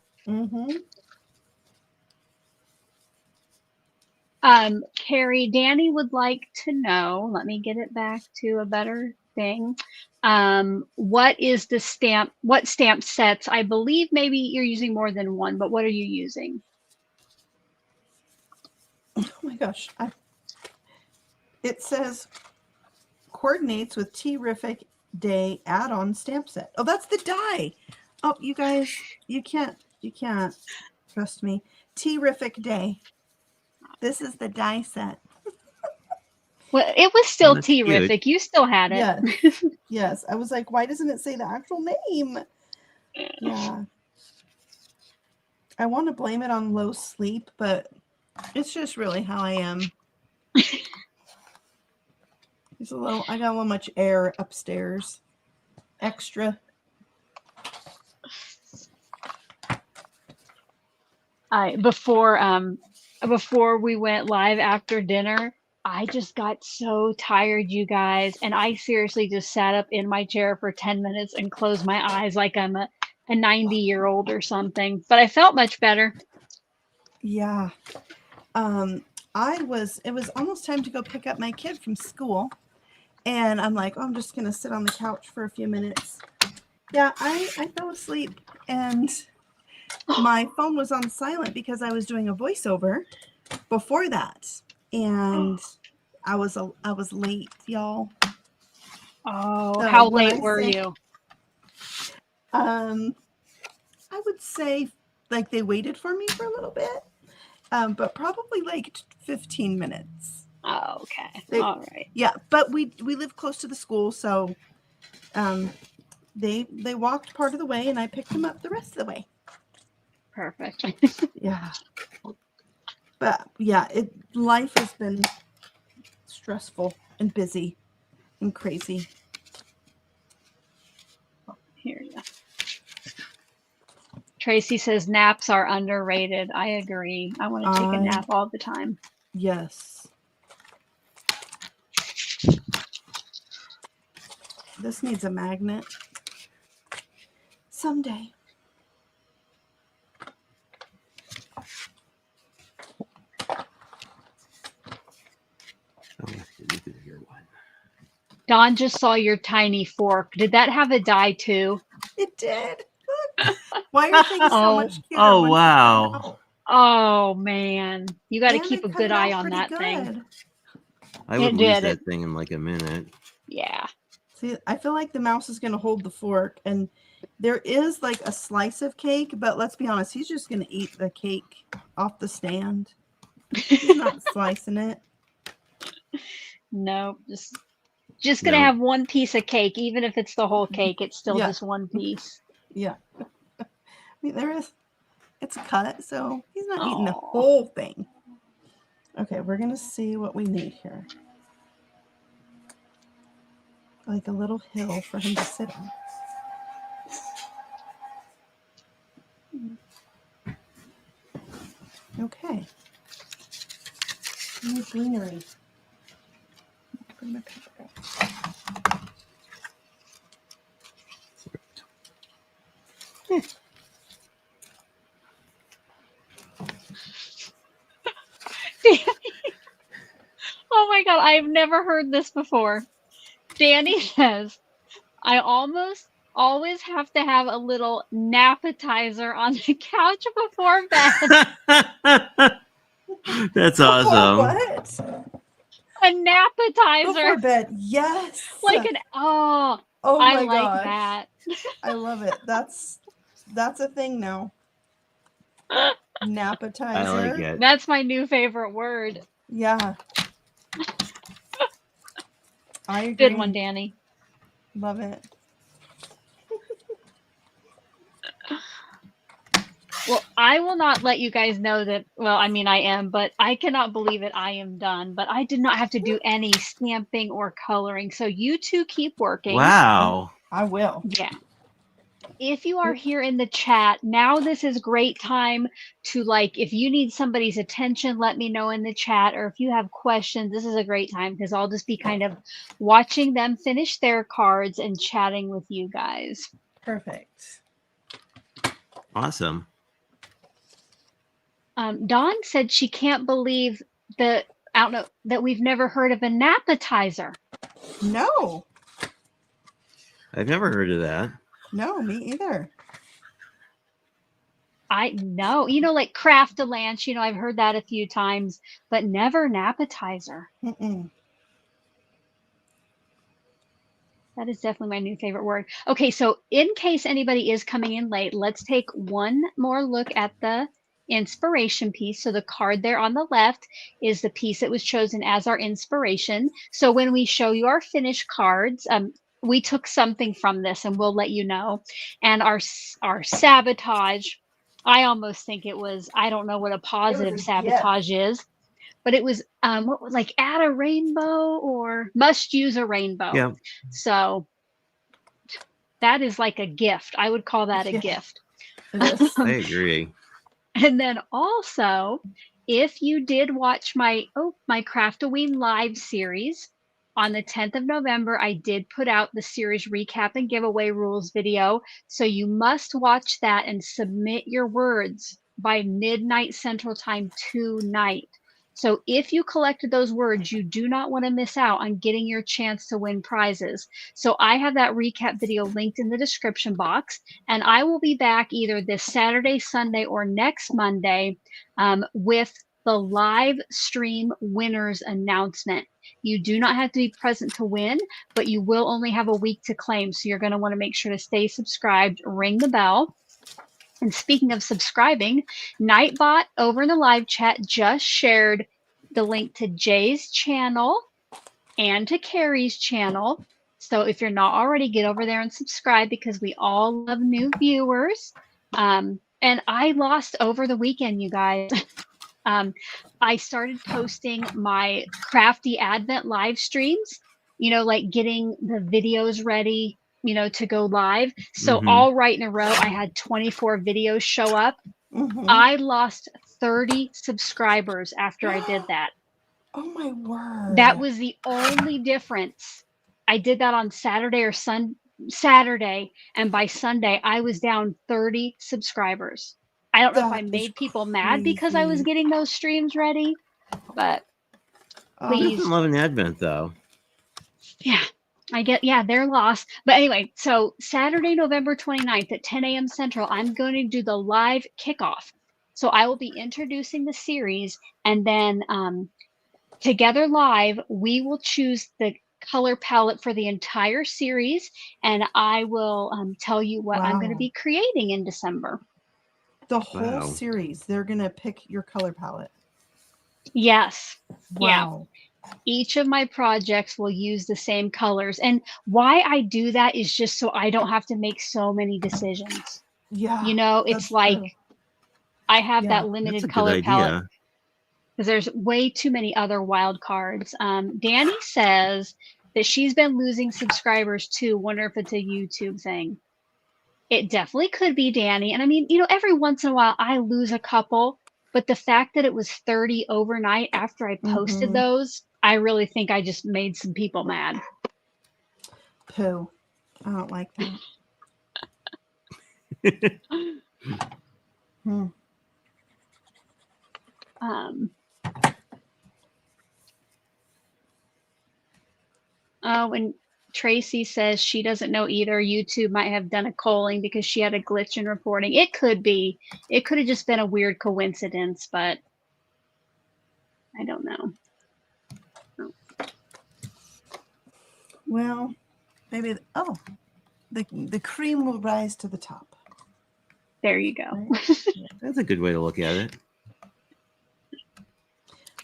Carrie, Danny would like to know, let me get it back to a better thing. What stamp sets? I believe maybe you're using more than one, but what are you using? Oh my gosh. It says coordinates with Terrific Day add-on stamp set. Oh, that's the die. Oh, you guys, you can't trust me. Terrific Day. This is the die set. Well, it was still terrific. You still had it. Yes. Yes. I was like, why doesn't it say the actual name? Yeah. I want to blame it on low sleep, but it's just really how I am. I got a little much air upstairs. Extra. Before we went live after dinner, I just got so tired, you guys, and I seriously just sat up in my chair for 10 minutes and closed my eyes like I'm a 90-year-old or something. But I felt much better. Yeah. It was almost time to go pick up my kid from school. And I'm like, I'm just going to sit on the couch for a few minutes. Yeah, I fell asleep and my phone was on silent because I was doing a voiceover before that. And I was late, y'all. Oh, so how late were you? I would say like they waited for me for a little bit. But probably like 15 minutes. Oh, okay. All right. Yeah, but we live close to the school, so they walked part of the way and I picked them up the rest of the way. Perfect. Yeah. But yeah, life has been stressful and busy and crazy. Here you go. Tracy says naps are underrated. I agree. I want to take a nap all the time. Yes. This needs a magnet. Someday. Dawn just saw your tiny fork. Did that have a die too? It did. Why are things so much cuter? Oh, wow. Oh, man. You got to And keep they a cut good it eye out on pretty that good. thing. I would lose that thing in like a minute. Yeah. See, I feel like the mouse is going to hold the fork, and there is like a slice of cake, but let's be honest, he's just going to eat the cake off the stand. He's not slicing it. No, just going to have one piece of cake. Even if it's the whole cake, it's still just one piece. Yeah. I mean, it's cut, so he's not eating the whole thing. Okay, we're going to see what we need here. Like a little hill for him to sit on. Okay. I need greenery. Bring my paper out. Oh my God, I've never heard this before. Danny says, I almost always have to have a little nappetizer on the couch before bed. That's awesome. What? A nappetizer. Before bed, yes. Like oh my like gosh. that. I love it. That's a thing now. Nappetizer. I like it. That's my new favorite word. Yeah. I agree. Good one, Danny. Love it. Well, I will not let you guys know that. Well, I mean, I am, but I cannot believe it. I am done, but I did not have to do any stamping or coloring. So you two keep working. Wow. I will. Yeah. If you are here in the chat, now this is great time to, like, if you need somebody's attention, let me know in the chat. Or if you have questions, this is a great time because I'll just be kind of watching them finish their cards and chatting with you guys. Perfect. Awesome. Dawn said she can't believe that, I don't know, that we've never heard of a nappetizer. No. I've never heard of that. No, me either. I know, you know, like CraftOWeen, you know, I've heard that a few times, but never an appetizer. Mm-mm. That is definitely my new favorite word. Okay, so in case anybody is coming in late, let's take one more look at the inspiration piece. So the card there on the left is the piece that was chosen as our inspiration. So when we show you our finished cards, we took something from this and we'll let you know. And our sabotage, I almost think it was, I don't know what a positive sabotage is, but it was what was like add a rainbow or must use a rainbow. Yeah. So that is like a gift. I would call that a gift. I agree. And then also, if you did watch my CraftOWeen live series on the 10th of November, I did put out the series recap and giveaway rules video. So you must watch that and submit your words by midnight Central Time tonight. So if you collected those words, you do not want to miss out on getting your chance to win prizes. So I have that recap video linked in the description box, and I will be back either this Saturday, Sunday, or next Monday with the live stream winners announcement. You do not have to be present to win, but you will only have a week to claim. So you're going to want to make sure to stay subscribed, ring the bell. And speaking of subscribing, Nightbot over in the live chat just shared the link to Jay's channel and to Carrie's channel. So if you're not already, get over there and subscribe because we all love new viewers. And I lost over the weekend, you guys. I started posting my crafty Advent live streams, you know, like getting the videos ready, you know, to go live. So Mhm. all right in a row, I had 24 videos show up. Mhm. I lost 30 subscribers after I did that. Oh my word. That was the only difference. I did that on Saturday or Saturday, and by Sunday I was down 30 subscribers. I don't know if I That is made people mad because I was crazy. getting those streams ready, but Who doesn't please. love an Advent though? Yeah, I get, yeah, they're lost. But anyway, so Saturday, November 29th at 10 a.m. Central, I'm going to do the live kickoff. So I will be introducing the series, and then together live, we will choose the color palette for the entire series, and I will tell you what I'm going to Wow. be creating in December. The whole Wow. series, they're going to pick your color palette. Yes. Yeah. Wow. Each of my projects will use the same colors. And why I do that is just so I don't have to make so many decisions. Yeah. You know, it's that's like true. I have Yeah, that That's a limited good color palette idea. because there's way too many other wild cards. Danny says that she's been losing subscribers too. Wonder if it's a YouTube thing. It definitely could be, Danny. And I mean, you know, every once in a while I lose a couple, but the fact that it was 30 overnight after I posted Mhm. those, I really think I just made some people mad. Pooh. I don't like that. Hmm. Oh, and Tracy says she doesn't know either. YouTube might have done a culling because she had a glitch in reporting. It could be. It could have just been a weird coincidence, but I don't know. Well, maybe. The cream will rise to the top. There you go. Right? That's a good way to look at it.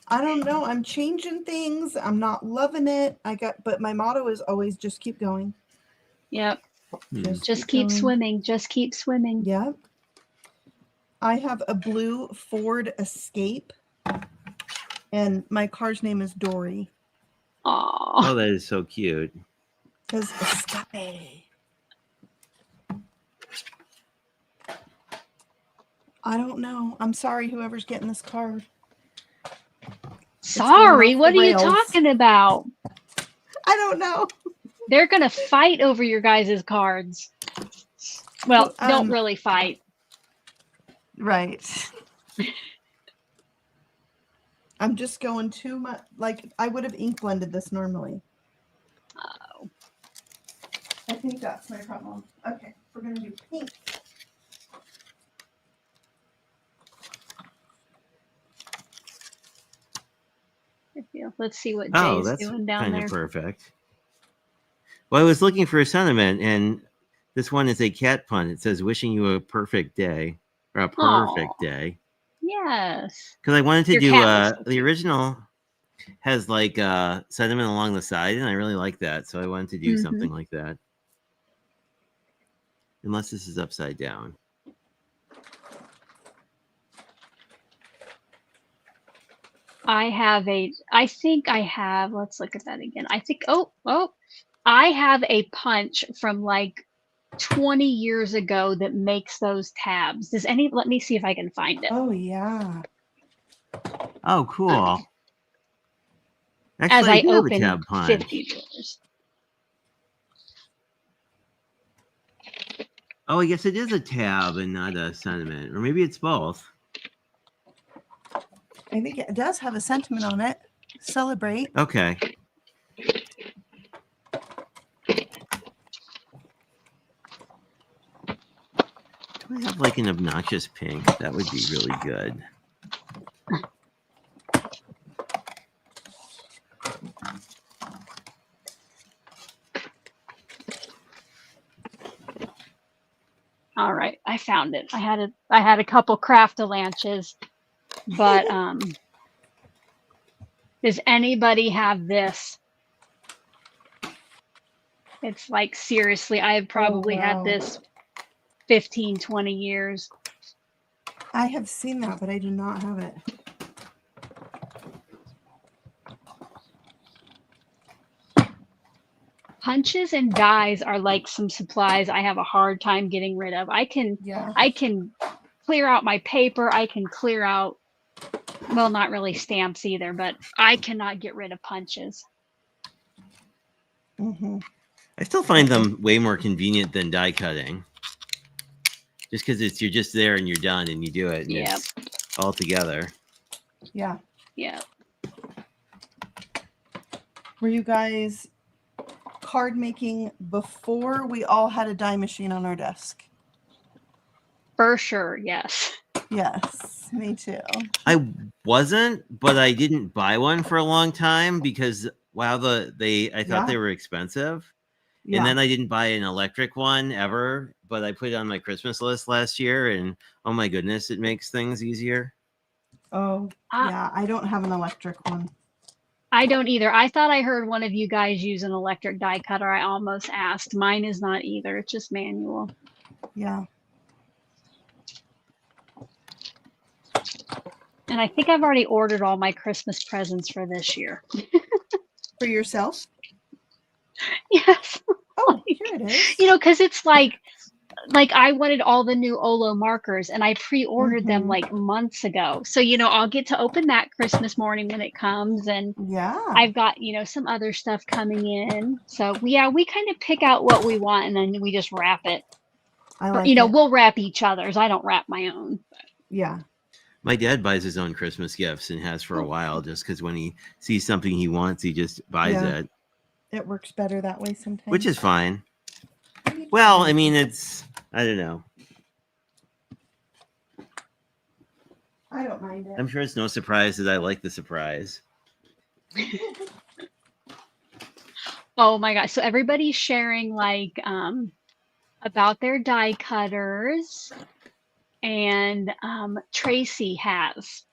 I don't know. I'm changing things. I'm not loving it. But my motto is always just keep going. Yep. Just keep going. swimming. Just keep swimming. Yep. I have a blue Ford Escape, and my car's name is Dory. Aww. Oh, that is so cute. Because escape. I don't know. I'm sorry, whoever's getting this card. Sorry, what are you talking about? I don't know. They're gonna fight over your guys' cards. Well, don't really fight. Right. I'm just going too much. Like, I would have ink blended this normally. Oh. I think that's my problem. Okay, we're going to do pink. Let's see what Jay's that's doing down kind there. of perfect. Well, I was looking for a sentiment, and this one is a cat pun. It says, wishing you a perfect day, or a perfect day. Yes. Because I wanted to Your do cat was so the original has like sentiment along the side, and I really like that. So I wanted to do something like that. Unless this is upside down. I think I have, let's look at that again. I think, I have a punch from like 20 years ago that makes those tabs. Let me see if I can find it. Oh, yeah. Oh, cool. As Actually, I I do have a open tab punch. 50 drawers. Oh, I guess it is a tab and not a sentiment. Or maybe it's both. I think it does have a sentiment on it. Celebrate. Okay. Do I have like an obnoxious pink? That would be really good. All right, I found it. I had a couple CraftOWeen's, but does anybody have this? It's like, seriously, I have probably had this 15, 20 years. I have seen that, but I do not have it. Punches and dies are like some supplies I have a hard time getting rid of. I can clear out my paper. I can clear out, well, not really stamps either, but I cannot get rid of punches. I still find them way more convenient than die cutting. Just because you're just there and you're done and you do it and it's all together. Yeah. Yeah. Were you guys card making before we all had a die machine on our desk? For sure, yes. Yes, me too. I wasn't, but I didn't buy one for a long time because I thought they were expensive. Yeah. And then I didn't buy an electric one ever, but I put it on my Christmas list last year, and oh my goodness, it makes things easier. Oh, yeah, I don't have an electric one. I don't either. I thought I heard one of you guys use an electric die cutter. I almost asked. Mine is not either. It's just manual. Yeah. And I think I've already ordered all my Christmas presents for this year. For yourself? Yes. Oh, here it is. You know, because it's like I wanted all the new Olo markers and I pre-ordered them like months ago. So, you know, I'll get to open that Christmas morning when it comes. And I've got, you know, some other stuff coming in. So yeah, we kind of pick out what we want and then we just wrap it. We'll wrap each other's. I don't wrap my own. Yeah. My dad buys his own Christmas gifts and has for a while just because when he sees something he wants, he just buys it. It works better that way sometimes. Which is fine. Well, I mean, I don't know. I don't mind it. I'm sure it's no surprise that I like the surprise. Oh my gosh. So everybody's sharing like about their die cutters. And Tracy has.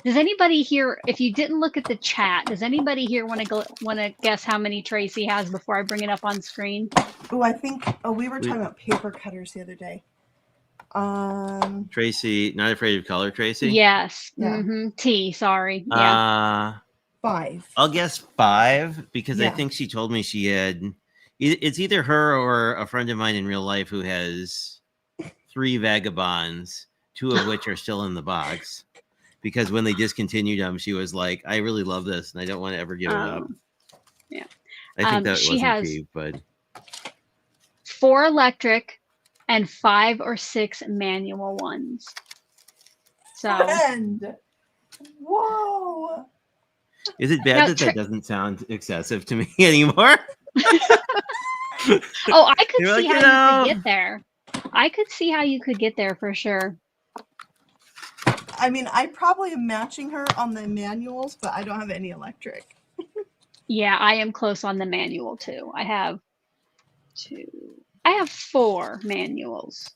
Does anybody here, if you didn't look at the chat, does anybody here want to guess how many Tracy has before I bring it up on screen? Oh, I think we were talking about paper cutters the other day. Tracy, Not Afraid of Color, Tracy? Yes. Yeah. T, sorry. Yeah. 5. I'll guess 5 because I think she told me she had. It's either her or a friend of mine in real life who has 3 vagabonds, 2 of which are still in the box. Because when they discontinued them, she was like, I really love this and I don't want to ever give it up. Yeah. I think that wasn't cheap, but 4 electric and 5 or 6 manual ones. So whoa. Is it bad that doesn't sound excessive to me anymore? Oh, I could see how you could get there. I could see how you could get there for sure. I mean, I probably am matching her on the manuals, but I don't have any electric. Yeah, I am close on the manual too. I have 4 manuals.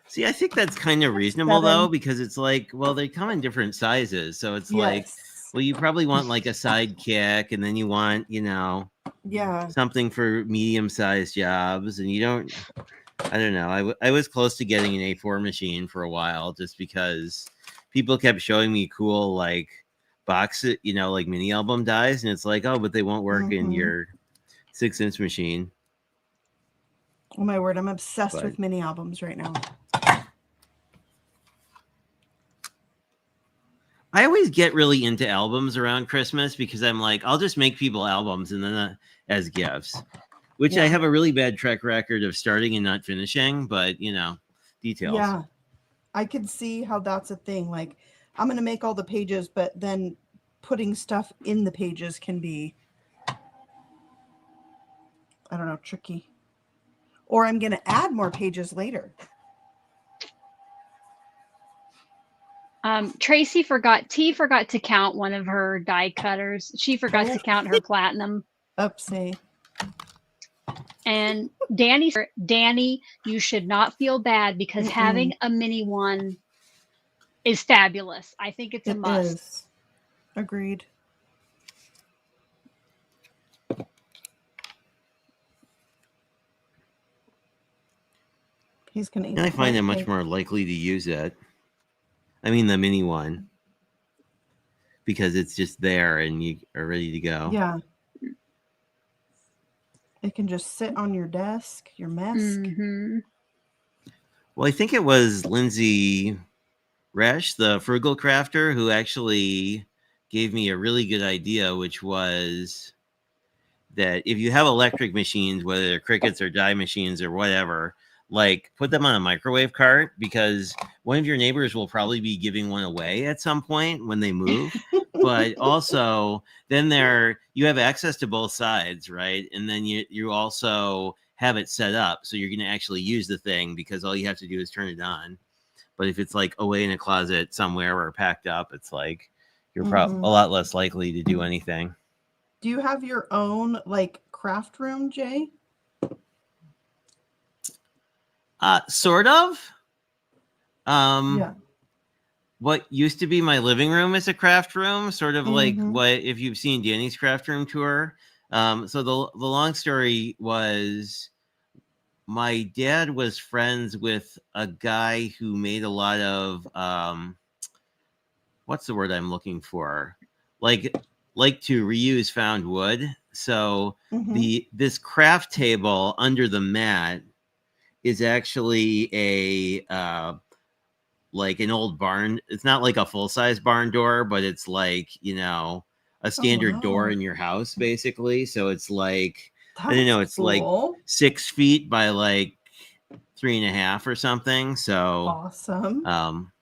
See, I think that's kind of reasonable though, because it's like, well, they come in different sizes. So it's like, well, you probably want like a sidekick and then you want, something for medium-sized jobs, and you don't. I don't know. I was close to getting an A4 machine for a while just because people kept showing me cool like boxes, like mini album dies, and it's like, oh, but they won't work in your 6-inch machine. Oh my word, I'm obsessed with mini albums right now. I always get really into albums around Christmas because I'm like, I'll just make people albums and then as gifts. Which I have a really bad track record of starting and not finishing, but, details. Yeah, I could see how that's a thing. Like, I'm going to make all the pages, but then putting stuff in the pages can be, I don't know, tricky. Or I'm going to add more pages later. Tracy forgot to count one of her die cutters. She forgot to count her platinum. Oopsie. And Danny, you should not feel bad because having a mini one is fabulous. I think it's a must. Is. Agreed. He's gonna eat. And I find I'm much more likely to use it. I mean, the mini one. because it's just there and you are ready to go. Yeah. It can just sit on your desk, your mess. Mm-hmm. Well, I think it was Lindsay Resch, the frugal crafter, who actually gave me a really good idea, which was that if you have electric machines, whether they're Crickets or die machines or whatever, like put them on a microwave cart, because one of your neighbors will probably be giving one away at some point when they move. But also then you have access to both sides, right? And then you also have it set up so you're going to actually use the thing, because all you have to do is turn it on. But if it's like away in a closet somewhere or packed up, it's like you're a lot less likely to do anything. Do you have your own like craft room, Jay? Sort of. Yeah. What used to be my living room is a craft room, sort of like what, if you've seen Danny's craft room tour. So the long story was, my dad was friends with a guy who made a lot of what's the word I'm looking for? Like to reuse found wood. So this craft table under the mat is actually a like an old barn. It's not like a full-size barn door, but it's like, a standard door in your house, basically. So it's like, I don't know, it's like 6 feet by like 3.5 or something. So awesome.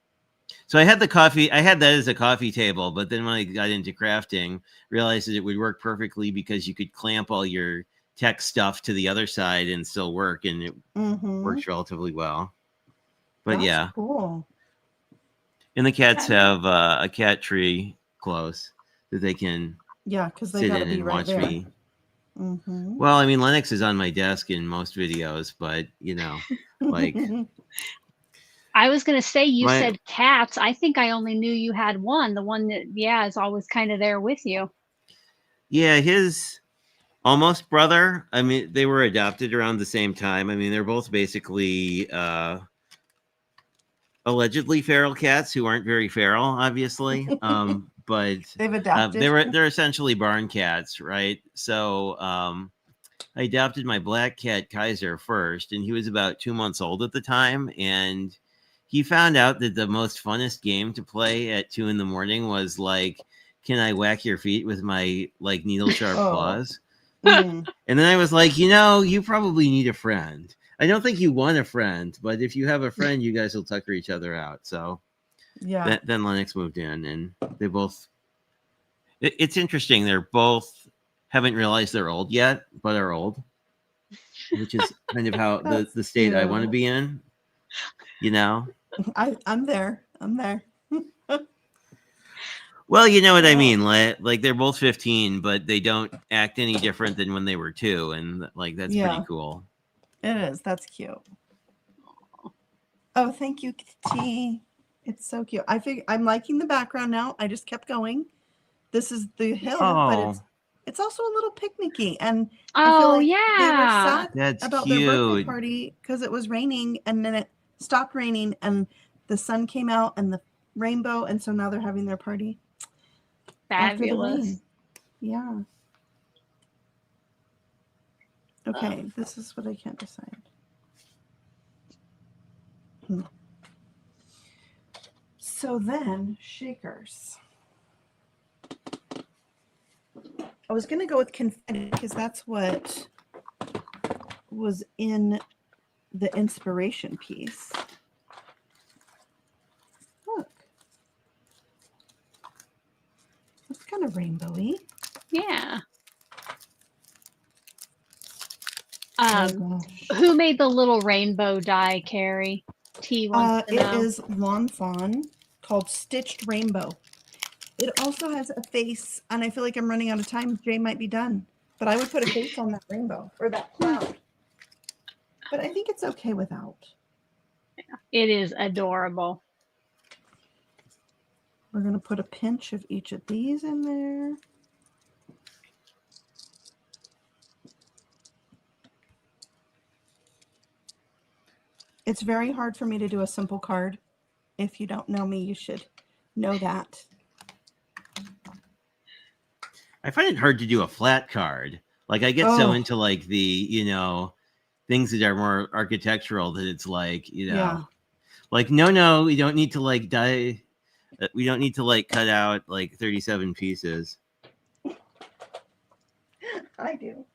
So I had that as a coffee table, but then when I got into crafting, realized that it would work perfectly because you could clamp all your tech stuff to the other side and still work, and it works relatively well. But that's cool. And the cats have a cat tree close that they can because they sit gotta in be and right watch there. me. Well, I mean, Lennox is on my desk in most videos, but like. I was going to say, you said cats. I think I only knew you had one. The one that, is always kind of there with you. Yeah, his almost brother. I mean, they were adopted around the same time. I mean, they're both basically allegedly feral cats who aren't very feral, obviously. But they've adopted. They're essentially barn cats, right? So I adopted my black cat Kaiser first, and he was about 2 months old at the time, and he found out that the most funnest game to play at 2 a.m. was like, can I whack your feet with my like needle sharp claws? And then I was like, you probably need a friend. I don't think you want a friend, but if you have a friend, you guys will tucker each other out. So then Lennox moved in, and they both. It's interesting. They're both haven't realized they're old yet, but are old, which is kind of how the state I want to be in. I'm there. Well, you know what I mean. Like they're both 15, but they don't act any different than when they were 2, and like that's pretty cool. It is. That's cute. Oh, thank you, T. It's so cute. I'm liking the background now. I just kept going. This is the hill, but it's also a little picnicky, and I feel like they were sad about their birthday party because it was raining, and then it stopped raining, and the sun came out, and the rainbow, and so now they're having their party. Fabulous. Yeah. Okay, this is what I can't decide. So then, shakers. I was going to go with confetti because that's what was in the inspiration piece. Look. That's kind of rainbowy. Yeah. Who made the little rainbow die, Carrie? T wants to know. It is Lawn Fawn called Stitched Rainbow. It also has a face, and I feel like I'm running out of time. Jay might be done, but I would put a face on that rainbow or that cloud. But I think it's okay without. Yeah, it is adorable. We're going to put a pinch of each of these in there. It's very hard for me to do a simple card. If you don't know me, you should know that. I find it hard to do a flat card. Like I get so into like the, you know, things that are more architectural that it's like, you know, like, no, we don't need to like we don't need to like cut out like 37 pieces. I do.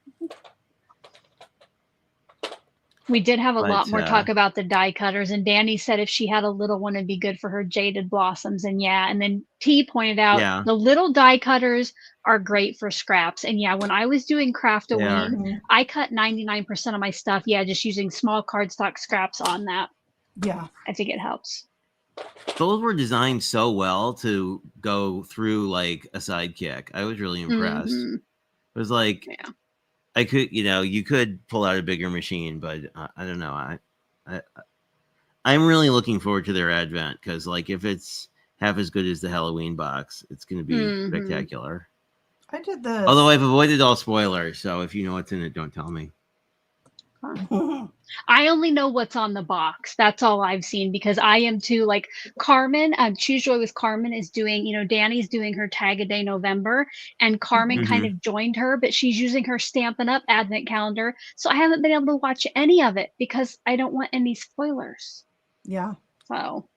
We did have a lot more talk about the die cutters, and Danny said if she had a little one, it'd be good for her jaded blossoms. And yeah, and then T pointed out the little die cutters are great for scraps. And yeah, when I was doing CraftOWeen, I cut 99% of my stuff. Yeah, just using small cardstock scraps on that. Yeah, I think it helps. Those were designed so well to go through like a sidekick. I was really impressed. It was like, I could, you know, you could pull out a bigger machine, but I don't know. I'm really looking forward to their advent because, like, if it's half as good as the Halloween box, it's going to be spectacular. I did this. Although I've avoided all spoilers, so if you know what's in it, don't tell me. I only know what's on the box. That's all I've seen because I am too, like Carmen, Choose Joy with Carmen is doing, you know, Danny's doing her Tag a Day November, and Carmen kind of joined her, but she's using her Stampin' Up advent calendar. So I haven't been able to watch any of it because I don't want any spoilers. Yeah. So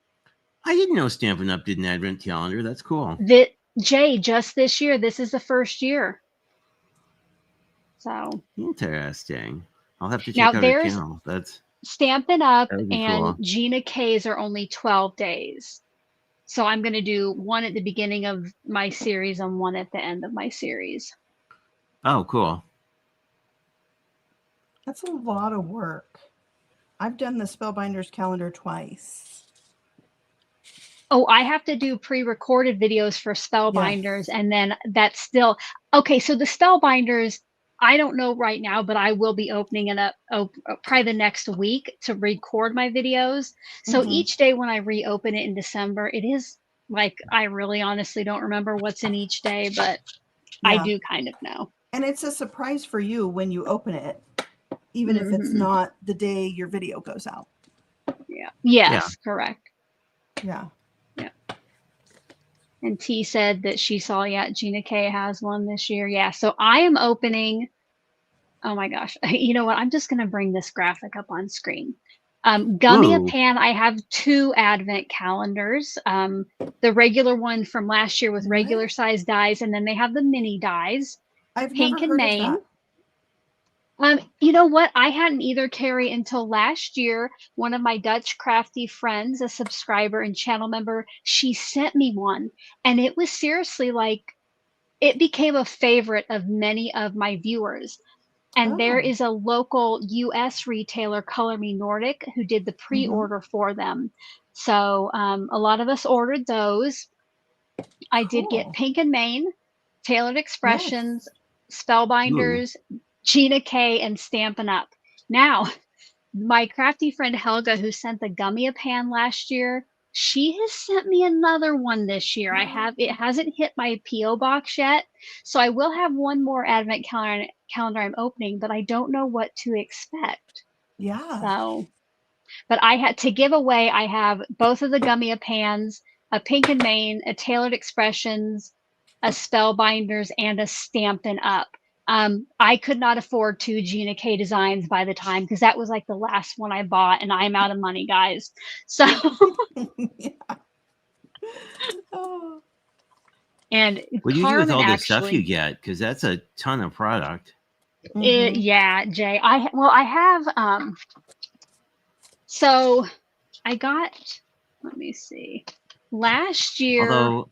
I didn't know Stampin' Up did an advent calendar. That's cool. Jay, just this year, this is the first year. So interesting. I'll have to check out her channel. That's Stampin' Up and cool. Gina K's are only 12 days. So I'm going to do one at the beginning of my series and one at the end of my series. Oh, cool. That's a lot of work. I've done the Spellbinders calendar twice. Oh, I have to do pre-recorded videos for Spellbinders, and then that's still okay. So the Spellbinders, I don't know right now, but I will be opening it up probably the next week to record my videos. So each day when I reopen it in December, it is like I really honestly don't remember what's in each day, but I do kind of know. And it's a surprise for you when you open it, even if it's not the day your video goes out. Yeah. Yes, correct. Yeah. Yeah. And T said that she saw, Gina K has one this year. Yeah. So I am opening. Oh my gosh. You know what? I'm just going to bring this graphic up on screen. Gummy-a-Pan, I have 2 advent calendars. The regular one from last year with regular size dies, and then they have the mini dies. I've Pink never and heard Maine. of that. You know what? I hadn't either, Carrie, until last year. One of my Dutch crafty friends, a subscriber and channel member, she sent me one. And it was seriously like, it became a favorite of many of my viewers. And there is a local US retailer, Color Me Nordic, who did the pre-order for them. So a lot of us ordered those. I did get Pink and Maine, Tailored Expressions, Spellbinders, Gina K, and Stampin' Up. Now, my crafty friend Helga, who sent the Gummy-a-Pan last year, she has sent me another one this year. It hasn't hit my P.O. box yet. So I will have one more advent calendar I'm opening, but I don't know what to expect. Yeah. So, but I had to give away, I have both of the Gummy-a-Pans, a Pink and Maine, a Tailored Expressions, a Spellbinders, and a Stampin' Up. I could not afford 2 Gina K designs by the time, because that was like the last one I bought, and I'm out of money, guys. So and what do you do with all the stuff you get? Because that's a ton of product. Yeah, Jay. I have so I got, let me see. Last year, although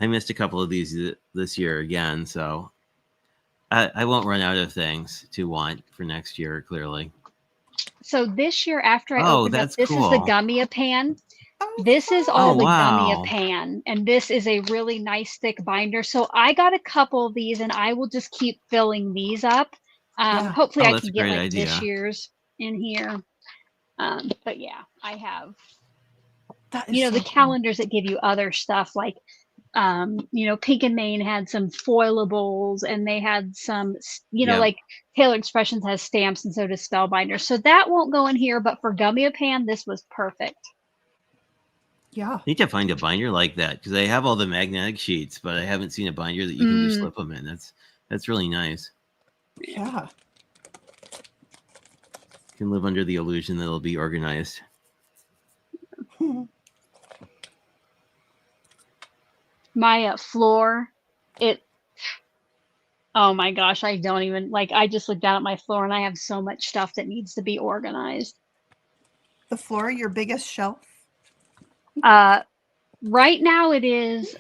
I missed a couple of these this year again, so I won't run out of things to want for next year, clearly. So this year, after I opened up, this is the Gummy-a-Pan. This is all the Gummy-a-Pan, and this is a really nice thick binder. So I got a couple of these, and I will just keep filling these up. Hopefully I can get like this year's in here. But yeah, I have, the calendars that give you other stuff like, Pink and Maine had some foilables, and they had some, like Tailored Expressions has stamps, and so does Spellbinders. So that won't go in here, but for Gummy-a-Pan, this was perfect. Yeah. need to find a binder like that because I have all the magnetic sheets, but I haven't seen a binder that you can just slip them in. That's really nice. Yeah. You can live under the illusion that it'll be organized. My floor, oh my gosh, I don't even, like, I just looked down at my floor and I have so much stuff that needs to be organized. The floor, your biggest shelf? Right now it is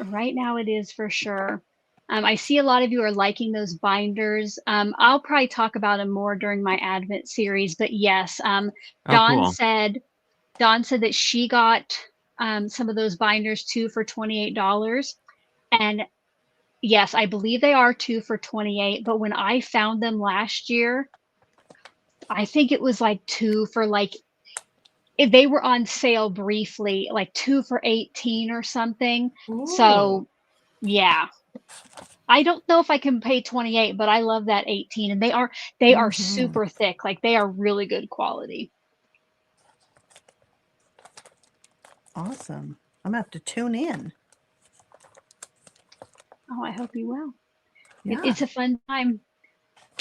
for sure. I see a lot of you are liking those binders. I'll probably talk about them more during my Advent series, but yes, Oh, Dawn cool. said that she got some of those binders too for $28. And yes, I believe they are 2 for $28, but when I found them last year, I think it was like 2 for like, if they were on sale briefly, like 2 for 18 or something. Ooh. So yeah. I don't know if I can pay 28, but I love that 18, and they are super thick. Like, they are really good quality. Awesome. I'm gonna have to tune in. Oh, I hope you will. Yeah. It's a fun time.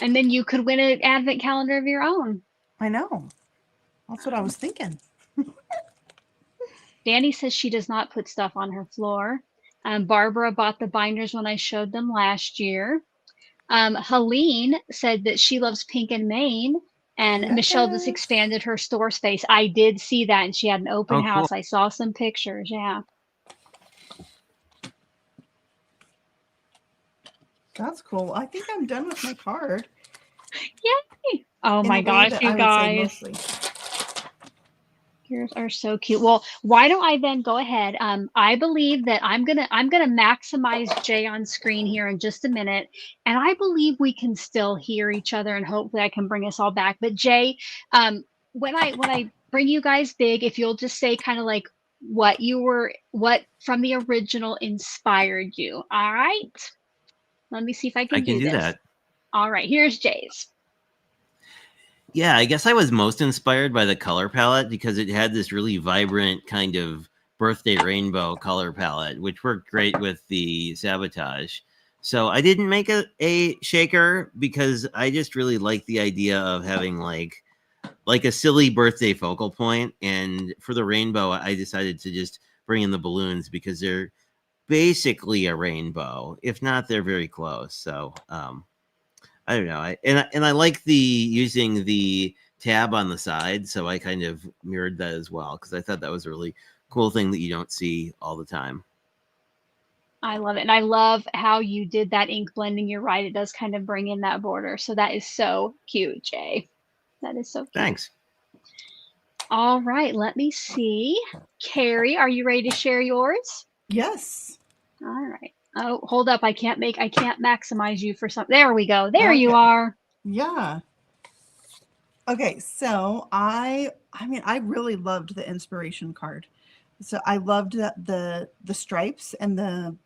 And then you could win an advent calendar of your own. I know. That's what I was thinking. Danny says she does not put stuff on her floor. Barbara bought the binders when I showed them last year. Helene said that she loves Pink and Maine, and Michelle just expanded her store space. I did see that, and she had an open house. Cool. I saw some pictures. Yeah. That's cool. I think I'm done with my card. Yay! Oh my gosh, you guys. Yours are so cute. Well, why don't I then go ahead? I believe that I'm gonna maximize Jay on screen here in just a minute, and I believe we can still hear each other, and hopefully I can bring us all back. But Jay, when I bring you guys big, if you'll just say kind of like what from the original inspired you. All right. Let me see if I can do this. That. All right, here's Jay's. Yeah, I guess I was most inspired by the color palette because it had this really vibrant kind of birthday rainbow color palette, which worked great with the Sabotage. So I didn't make a shaker because I just really like the idea of having like a silly birthday focal point. And for the rainbow, I decided to just bring in the balloons because they're basically a rainbow. If not, they're very close. So I don't know. I like using the tab on the side, so I kind of mirrored that as well because I thought that was a really cool thing that you don't see all the time. I love it, and I love how you did that ink blending. You're right; it does kind of bring in that border. So that is so cute, Jay. That is so cute. Thanks. All right, let me see. Carrie, are you ready to share yours? Yes. All right. Oh, hold up. I can't maximize you for something. There we go. There you are. Yeah. Okay, so I mean, I really loved the inspiration card. So I loved the stripes and the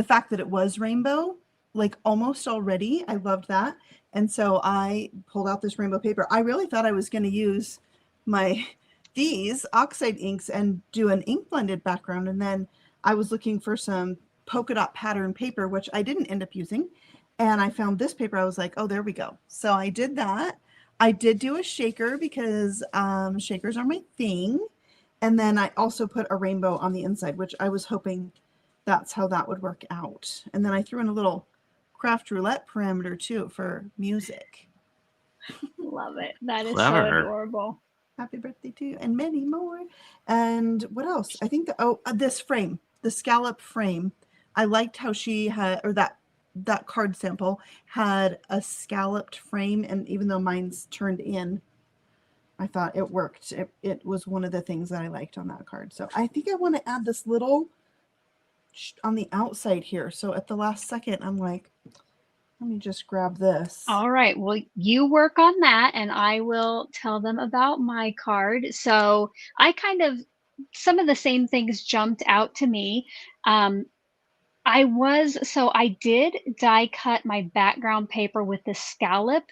fact that it was rainbow, like almost already. I loved that. And so I pulled out this rainbow paper. I really thought I was going to use these oxide inks and do an ink blended background. And then I was looking for some polka dot pattern paper, which I didn't end up using. And I found this paper. I was like, oh, there we go. So I did that. I did do a shaker because shakers are my thing. And then I also put a rainbow on the inside, which I was hoping that's how that would work out. And then I threw in a little craft roulette parameter too for music. Love it. That is so adorable. Happy birthday to you, and many more. And what else? I think this frame, the scallop frame. I liked how she had, or that card sample had a scalloped frame, and even though mine's turned in, I thought it worked. It was one of the things that I liked on that card. So I think I want to add this little on the outside here. So at the last second, I'm like, let me just grab this. All right. Well, you work on that and I will tell them about my card. So I some of the same things jumped out to me. I did die cut my background paper with the scallop,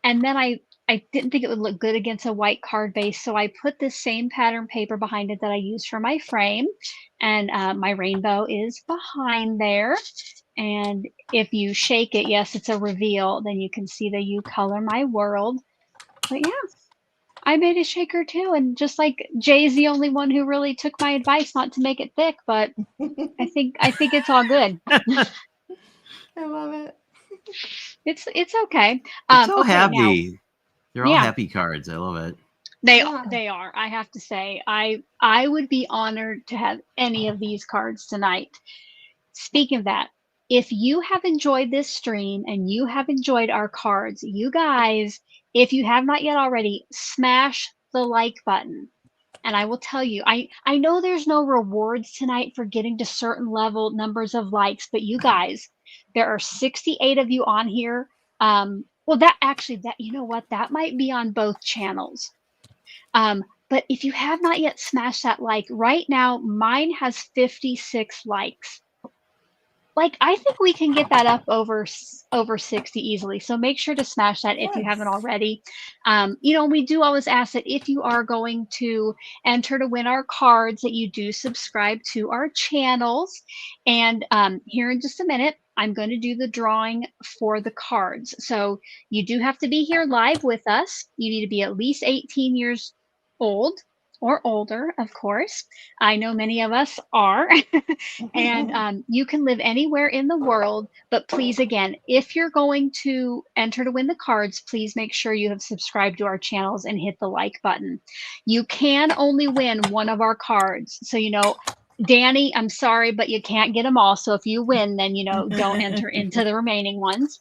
and then I I didn't think it would look good against a white card base, so I put this same pattern paper behind it that I used for my frame, and my rainbow is behind there. And if you shake it, yes, it's a reveal, then you can see the You Color My World. But yeah, I made a shaker too, and just like Jay's the only one who really took my advice not to make it thick, but I think it's all good. I love it. It's okay. It's so okay, happy. now, They're all yeah. happy cards. I love it. They are. I have to say, I would be honored to have any of these cards tonight. Speaking of that, if you have enjoyed this stream and you have enjoyed our cards, you guys, if you have not yet already, smash the like button. And I will tell you, I know there's no rewards tonight for getting to certain level numbers of likes, but you guys, there are 68 of you on here. Well, that you know what? That might be on both channels. But if you have not yet smashed that like, right now, mine has 56 likes. Like, I think we can get that up over 60 easily. So make sure to smash that if you haven't already. You know, we do always ask that if you are going to enter to win our cards, that you do subscribe to our channels. And here in just a minute, I'm going to do the drawing for the cards. So you do have to be here live with us. You need to be at least 18 years old or older, of course. I know many of us are. And you can live anywhere in the world, but please, again, if you're going to enter to win the cards, please make sure you have subscribed to our channels and hit the like button. You can only win one of our cards. So, you know, Danny, I'm sorry, but you can't get them all. So if you win, then, you know, don't enter into the remaining ones.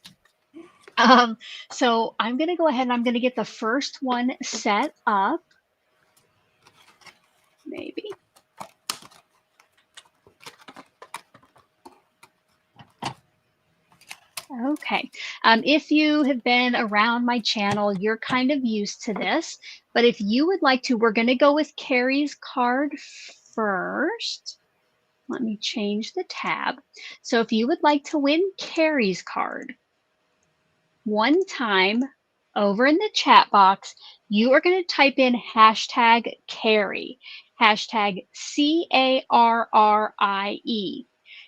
So I'm going to go ahead and I'm going to get the first one set up. Maybe. Okay. If you have been around my channel, you're kind of used to this. But if you would like to, we're going to go with Carrie's card first. Let me change the tab. So if you would like to win Carrie's card, one time over in the chat box, you are going to type in hashtag Carrie, hashtag CARRIE.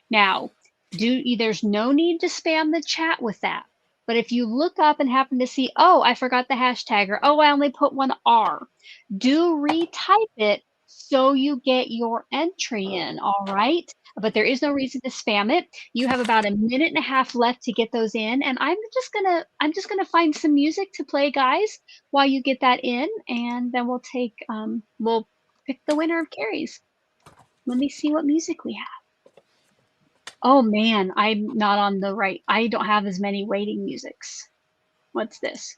Now, there's no need to spam the chat with that. But if you look up and happen to see, oh, I forgot the hashtag, or oh, I only put one R, do retype it so you get your entry in, all right? But there is no reason to spam it. You have about a minute and a half left to get those in, and I'm just gonna find some music to play, guys, while you get that in, and then we'll pick the winner of Carrie's. Let me see what music we have. Oh man, I'm not on the right. I don't have as many waiting musics. What's this?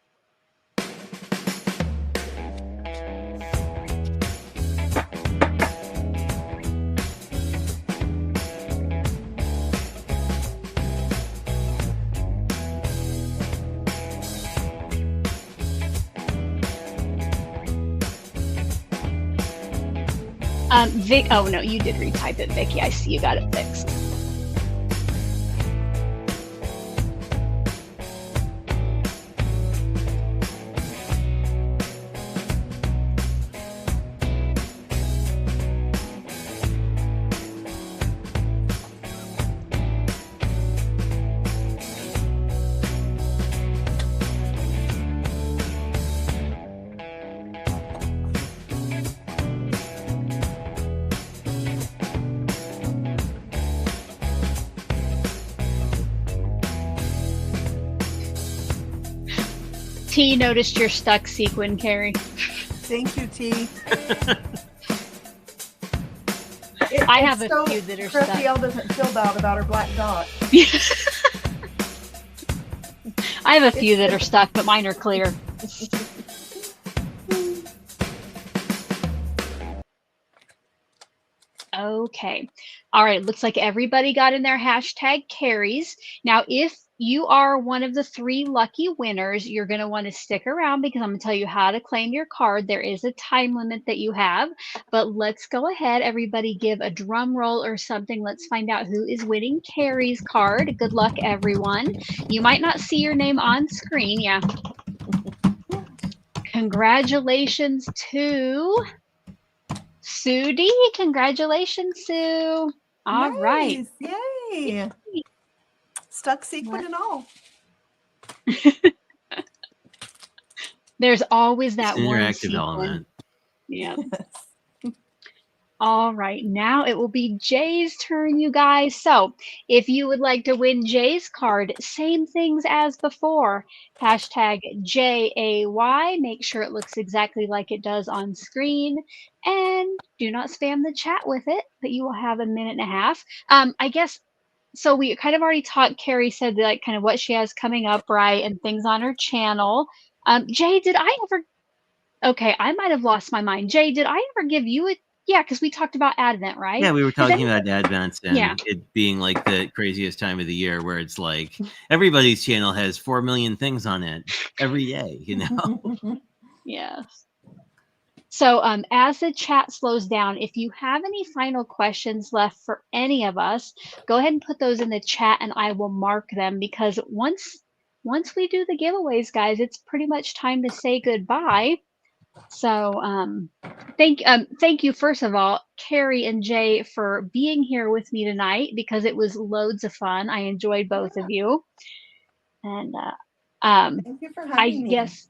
Vic, oh no, you did retype it, Vicky. I see you got it fixed. T noticed your stuck sequin, Carrie. Thank you, T. I have a few that are stuck. CraftOWeen doesn't feel bad about her black dot. I have a few that are stuck, but mine are clear. Okay. All right. Looks like everybody got in their hashtag carries. Now, if you are one of the 3 lucky winners, you're going to want to stick around because I'm going to tell you how to claim your card. There is a time limit that you have, but let's go ahead. Everybody give a drum roll or something. Let's find out who is winning Carrie's card. Good luck, everyone. You might not see your name on screen. Yeah. Congratulations to Sue D. Congratulations, Sue. All right. Nice. Yay. Stuck sequin and all. There's always It's that an one interactive sequin. element. Yeah. Yes. All right, now it will be Jay's turn, you guys. So if you would like to win Jay's card, same things as before. Hashtag JAY. Make sure it looks exactly like it does on screen. And do not spam the chat with it, but you will have a minute and a half. I guess, so we kind of already talked, Carrie said like kind of what she has coming up, right? And things on her channel. Jay, did I ever, okay, I might have lost my mind. Jay, did I ever give you a, yeah, because we talked about Advent, right? Yeah, we were talking about Advent and Yeah. it being like the craziest time of the year where it's like everybody's channel has 4 million things on it every day, you know? Yes. So as the chat slows down, if you have any final questions left for any of us, go ahead and put those in the chat and I will mark them, because once we do the giveaways, guys, it's pretty much time to say goodbye. So thank you, first of all, Carrie and Jay, for being here with me tonight, because it was loads of fun. I enjoyed both of you. And Thank you for having me. guess,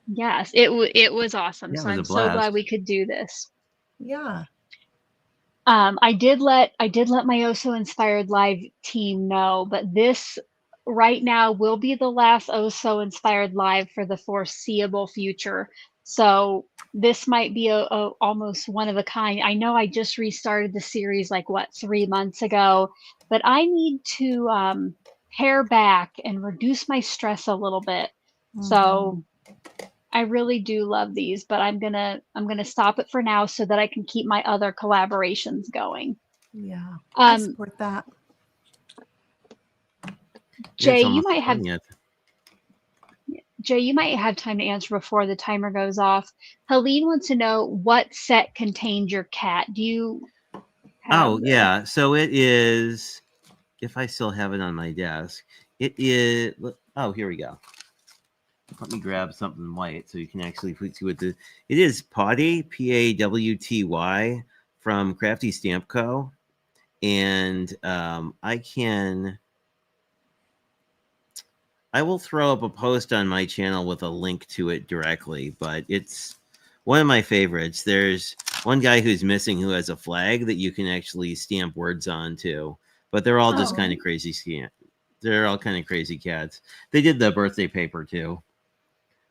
yes, it was awesome. Yeah, so it was I'm a so glad blast. we could do this. Yeah. I did let my Oso Inspired Live team know, but this right now will be the last Oso Inspired Live for the foreseeable future. So this might be a almost one of a kind. I know I just restarted the series like what, 3 months ago, but I need to pare back and reduce my stress a little bit. So I really do love these, but I'm gonna stop it for now so that I can keep my other collaborations going. Yeah, I support that. Jay, you might have Jay, you might have time to answer before the timer goes off. Helene wants to know what set contained your cat. Do you have yeah. So it is, if I still have it on my desk, it is, oh, here we go. Let me grab something white so you can actually see what the, it is Pawty, Pawty, from Crafty Stamp Co. And I will throw up a post on my channel with a link to it directly, but it's one of my favorites. There's one guy who's missing who has a flag that you can actually stamp words on too, but they're all just kind of crazy They're all kind of crazy cats. They did the birthday paper too.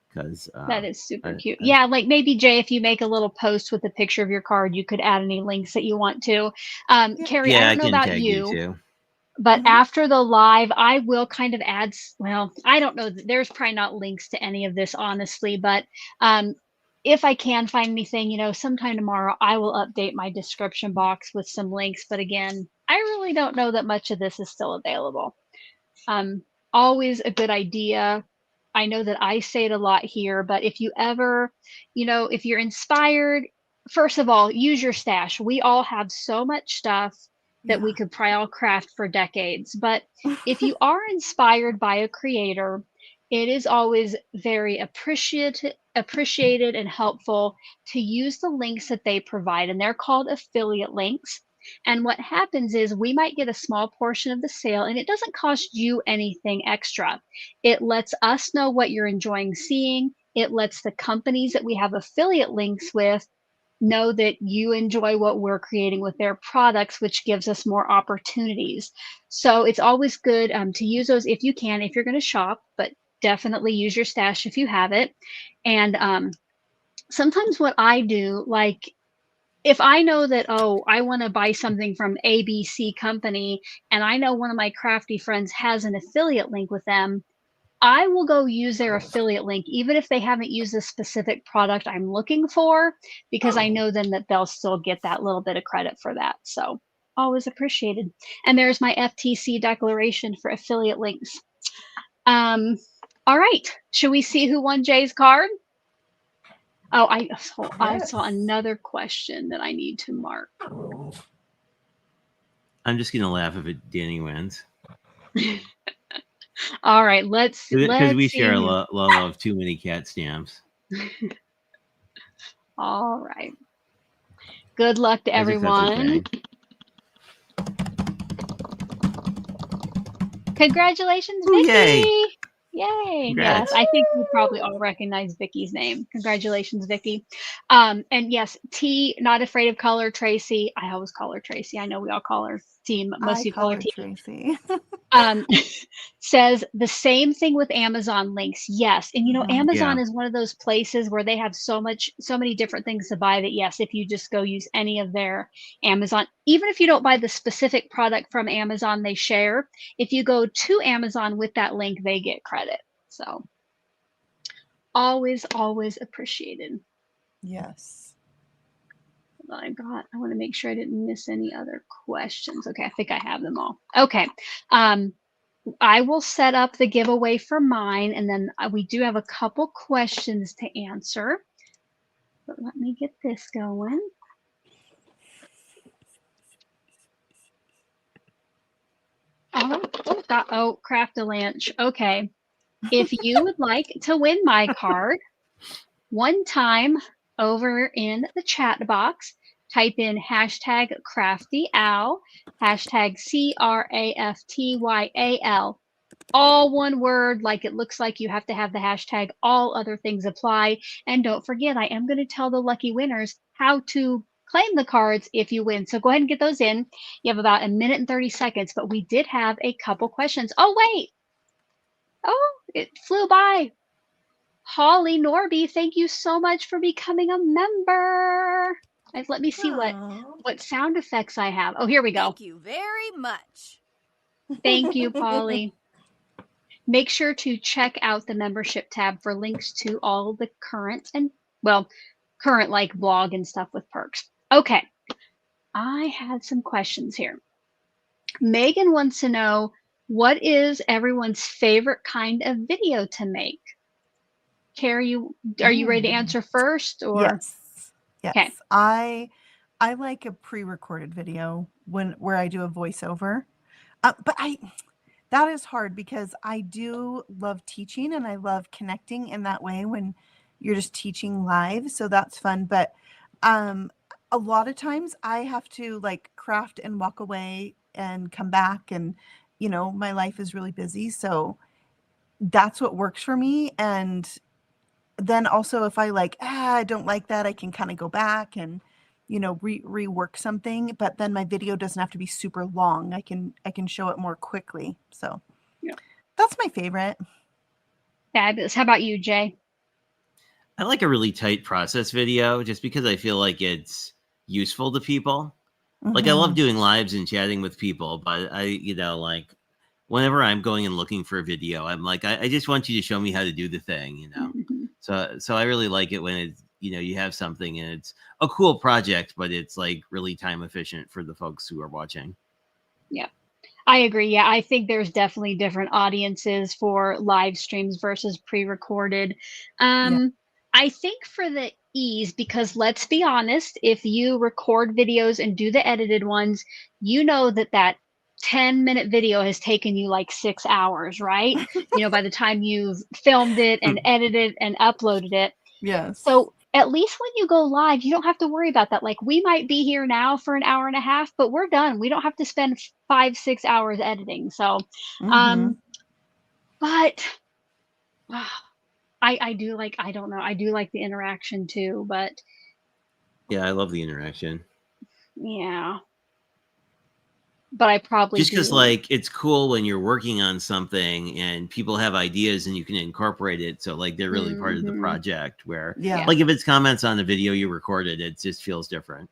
Because that is super cute. Yeah, like maybe Jay, if you make a little post with a picture of your card, you could add any links that you want to. Carrie, yeah, I don't know about tag you too. But after the live, I will kind of add, well, I don't know, there's probably not links to any of this, honestly, but if I can find anything, you know, sometime tomorrow, I will update my description box with some links. But again, I really don't know that much of this is still available. Always a good idea. I know that I say it a lot here, but if you ever, you know, if you're inspired, first of all, use your stash. We all have so much stuff that we could probably all craft for decades. But if you are inspired by a creator, it is always very appreciated and helpful to use the links that they provide. And they're called affiliate links. And what happens is we might get a small portion of the sale, and it doesn't cost you anything extra. It lets us know what you're enjoying seeing. It lets the companies that we have affiliate links with know that you enjoy what we're creating with their products, which gives us more opportunities. So it's always good to use those if you can, if you're going to shop, but definitely use your stash if you have it. And sometimes what I do, like if I know that, oh, I want to buy something from ABC company, and I know one of my crafty friends has an affiliate link with them, I will go use their affiliate link, even if they haven't used the specific product I'm looking for, because I know then that they'll still get that little bit of credit for that. So always appreciated. And there's my FTC declaration for affiliate links. All right, should we see who won Jay's card? Oh, I saw another question that I need to mark. I'm just gonna laugh if Danny wins. All right, let's because we see share a love of too many cat stamps. All right. Good luck to I think that's everyone. okay. Congratulations, Ooh, Vicky! yay! Yay! Yes, Congrats. I think we probably all recognize Vicky's name. Congratulations, Vicky. And yes, T, not afraid of color, Tracy. I always call her Tracy. I know we all call her T. Most I people call call her her T. Tracy. Says the same thing with Amazon links. Yes. And Amazon Yeah. is one of those places where they have so many different things to buy that yes, if you just go use any of their Amazon, even if you don't buy the specific product from Amazon they share, if you go to Amazon with that link, they get credit. So always appreciated. Yes. I want to make sure I didn't miss any other questions. Okay, I think I have them all. Okay. I will set up the giveaway for mine, and then we do have a couple questions to answer. But let me get this going. Oh, Craft-A-Lanch. Okay. If you would like to win my card, one time over in the chat box, type in hashtag CraftyAL, hashtag CRAFTYAL. All one word, like it looks like you have to have the hashtag, all other things apply. And don't forget, I am going to tell the lucky winners how to claim the cards if you win. So go ahead and get those in. You have about 1 minute and 30 seconds, but we did have a couple questions. Oh, wait. Oh, it flew by. Holly Norby, thank you so much for becoming a member. Let me see what sound effects I have. Oh, here we go. Thank you very much. Thank you, Polly. Make sure to check out the membership tab for links to all the current like blog and stuff with perks. Okay, I had some questions here. Megan wants to know, what is everyone's favorite kind of video to make? Carrie, are you ready to answer first? Or Yes. Yes. Okay. I like a pre-recorded video where I do a voiceover. But that is hard because I do love teaching and I love connecting in that way when you're just teaching live. So that's fun. But a lot of times I have to like craft and walk away and come back, and my life is really busy. So that's what works for me. And then also if I I don't like that, I can kind of go back and rework something, but then my video doesn't have to be super long. I can show it more quickly. So yeah, that's my favorite. Fabulous. How about you, Jay? I like a really tight process video just because I feel like it's useful to people. Like I love doing lives and chatting with people, but I like whenever I'm going and looking for a video, I'm like, I just want you to show me how to do the thing, Mm-hmm. So I really like it when it's, you have something and it's a cool project, but it's like really time efficient for the folks who are watching. Yeah, I agree. Yeah, I think there's definitely different audiences for live streams versus pre-recorded. I think for the ease, because let's be honest, if you record videos and do the edited ones, you know that 10-minute video has taken you like 6 hours, right? By the time you've filmed it and edited and uploaded it. Yes. So at least when you go live, you don't have to worry about that. Like we might be here now for an hour and a half, but we're done. We don't have to spend 5-6 hours editing. So, but I do like, I don't know, I do like the interaction too, but yeah, I love the interaction. Yeah. But I probably just because like it's cool when you're working on something and people have ideas and you can incorporate it, so like they're really part of the project, where like if it's comments on the video you recorded, it just feels different.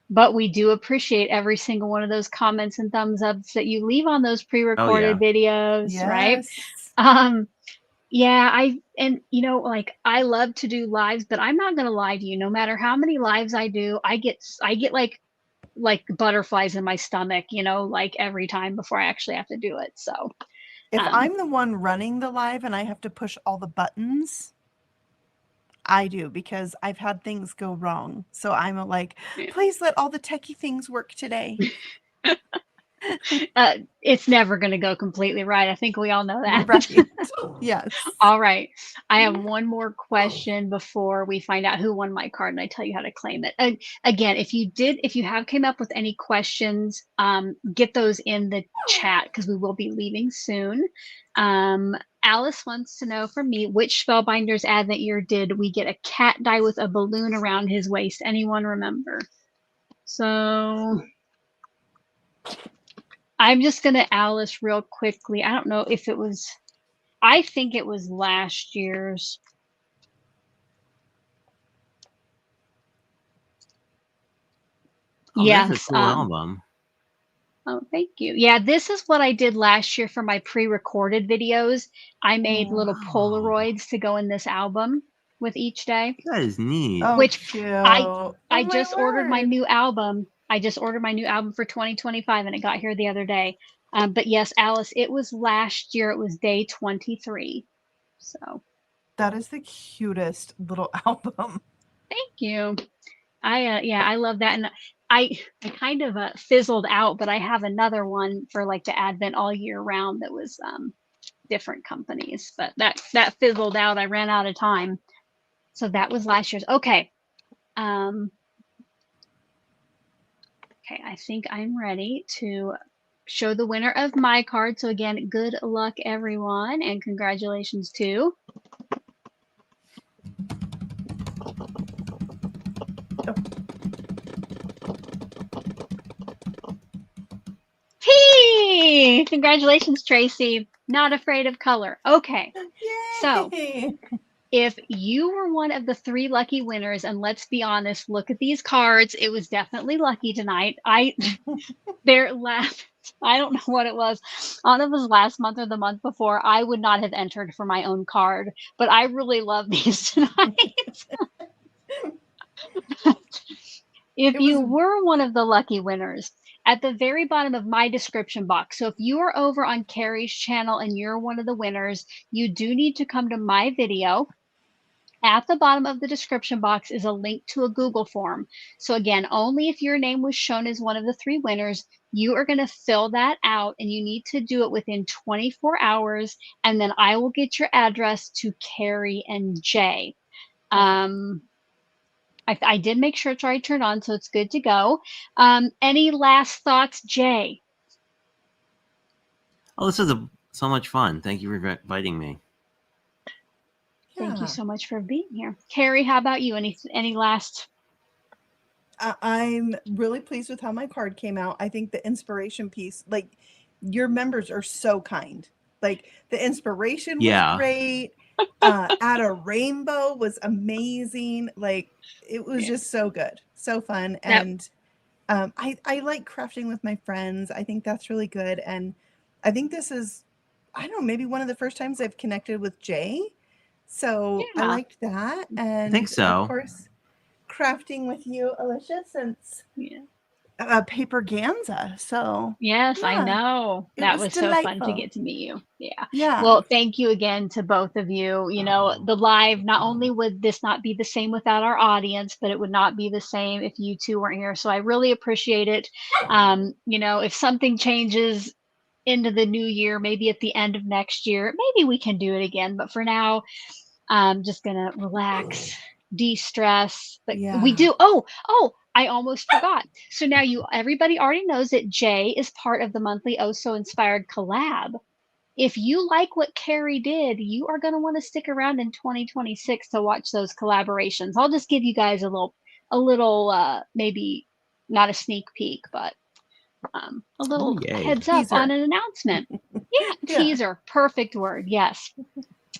But we do appreciate every single one of those comments and thumbs ups that you leave on those pre-recorded videos, right? Yeah, like I love to do lives, but I'm not gonna lie to you, no matter how many lives I do, I get like butterflies in my stomach, like every time before I actually have to do it. So if I'm the one running the live and I have to push all the buttons, I do, because I've had things go wrong. So I'm like, please let all the techie things work today. It's never going to go completely right. I think we all know that. Right. Yes. All right. I have one more question before we find out who won my card and I tell you how to claim it. Again, if you have came up with any questions, get those in the chat because we will be leaving soon. Alice wants to know from me, which Spellbinders Advent year did we get a cat die with a balloon around his waist? Anyone remember? So I'm just going to Alice real quickly. I don't know if it was, I think it was last year's. Oh, Yes. that's a cool album. Oh, thank you. Yeah, this is what I did last year for my pre-recorded videos. I made little Polaroids to go in this album with each day. That is neat. Oh, Which cute. I just ordered my word. new album. I just ordered my new album for 2025 and it got here the other day. But yes, Alice, it was last year. It was day 23. So That is the cutest little album. thank you. Yeah, I love that. And I kind of fizzled out, but I have another one for like the Advent all year round that was different companies, but that fizzled out. I ran out of time. So that was last year's. Okay. Okay, I think I'm ready to show the winner of my card. So again, good luck everyone and congratulations to Hey! Congratulations, Tracy. Not afraid of color. Okay. Yay! So if you were one of the 3 lucky winners, and let's be honest, look at these cards. It was definitely lucky tonight. I don't know what it was. I don't know if it was last month or the month before. I would not have entered for my own card, but I really love these tonight. If you were one of the lucky winners, at the very bottom of my description box, so if you are over on Carrie's channel and you're one of the winners, you do need to come to my video. At the bottom of the description box is a link to a Google form. So again, only if your name was shown as one of the 3 winners, you are going to fill that out and you need to do it within 24 hours. And then I will get your address to Carrie and Jay. I did make sure it's already turned on, so it's good to go. Any last thoughts, Jay? Oh, this is so much fun. Thank you for inviting me. Thank you so much for being here. Carrie, how about you? Any last? I'm really pleased with how my card came out. I think the inspiration piece, like your members are so kind. Like the inspiration was great. Add a rainbow was amazing. Like it was just so good, so fun. And I like crafting with my friends. I think that's really good. And I think this is, I don't know, maybe one of the first times I've connected with Jay. So I liked that. And I think so. Of course, crafting with you, Alicia, since Paper Ganza. So yes, I know that was so fun to get to meet you. Yeah. Well, thank you again to both of you. You know, the live, not only would this not be the same without our audience, but it would not be the same if you two weren't here. So I really appreciate it. You know, if something changes into the new year, maybe at the end of next year, maybe we can do it again. But for now, I'm just gonna relax, de-stress. But we do. Oh, I almost forgot. So now everybody already knows that Jay is part of the monthly Oh So Inspired collab. If you like what Carrie did, you are going to want to stick around in 2026 to watch those collaborations. I'll just give you guys a little, maybe not a sneak peek, but a little heads up on an announcement. Teaser. Perfect word. Yes.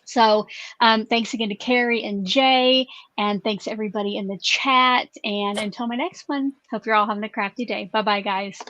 So thanks again to Carrie and Jay, and thanks everybody in the chat. And until my next one, hope you're all having a crafty day. Bye-bye, guys.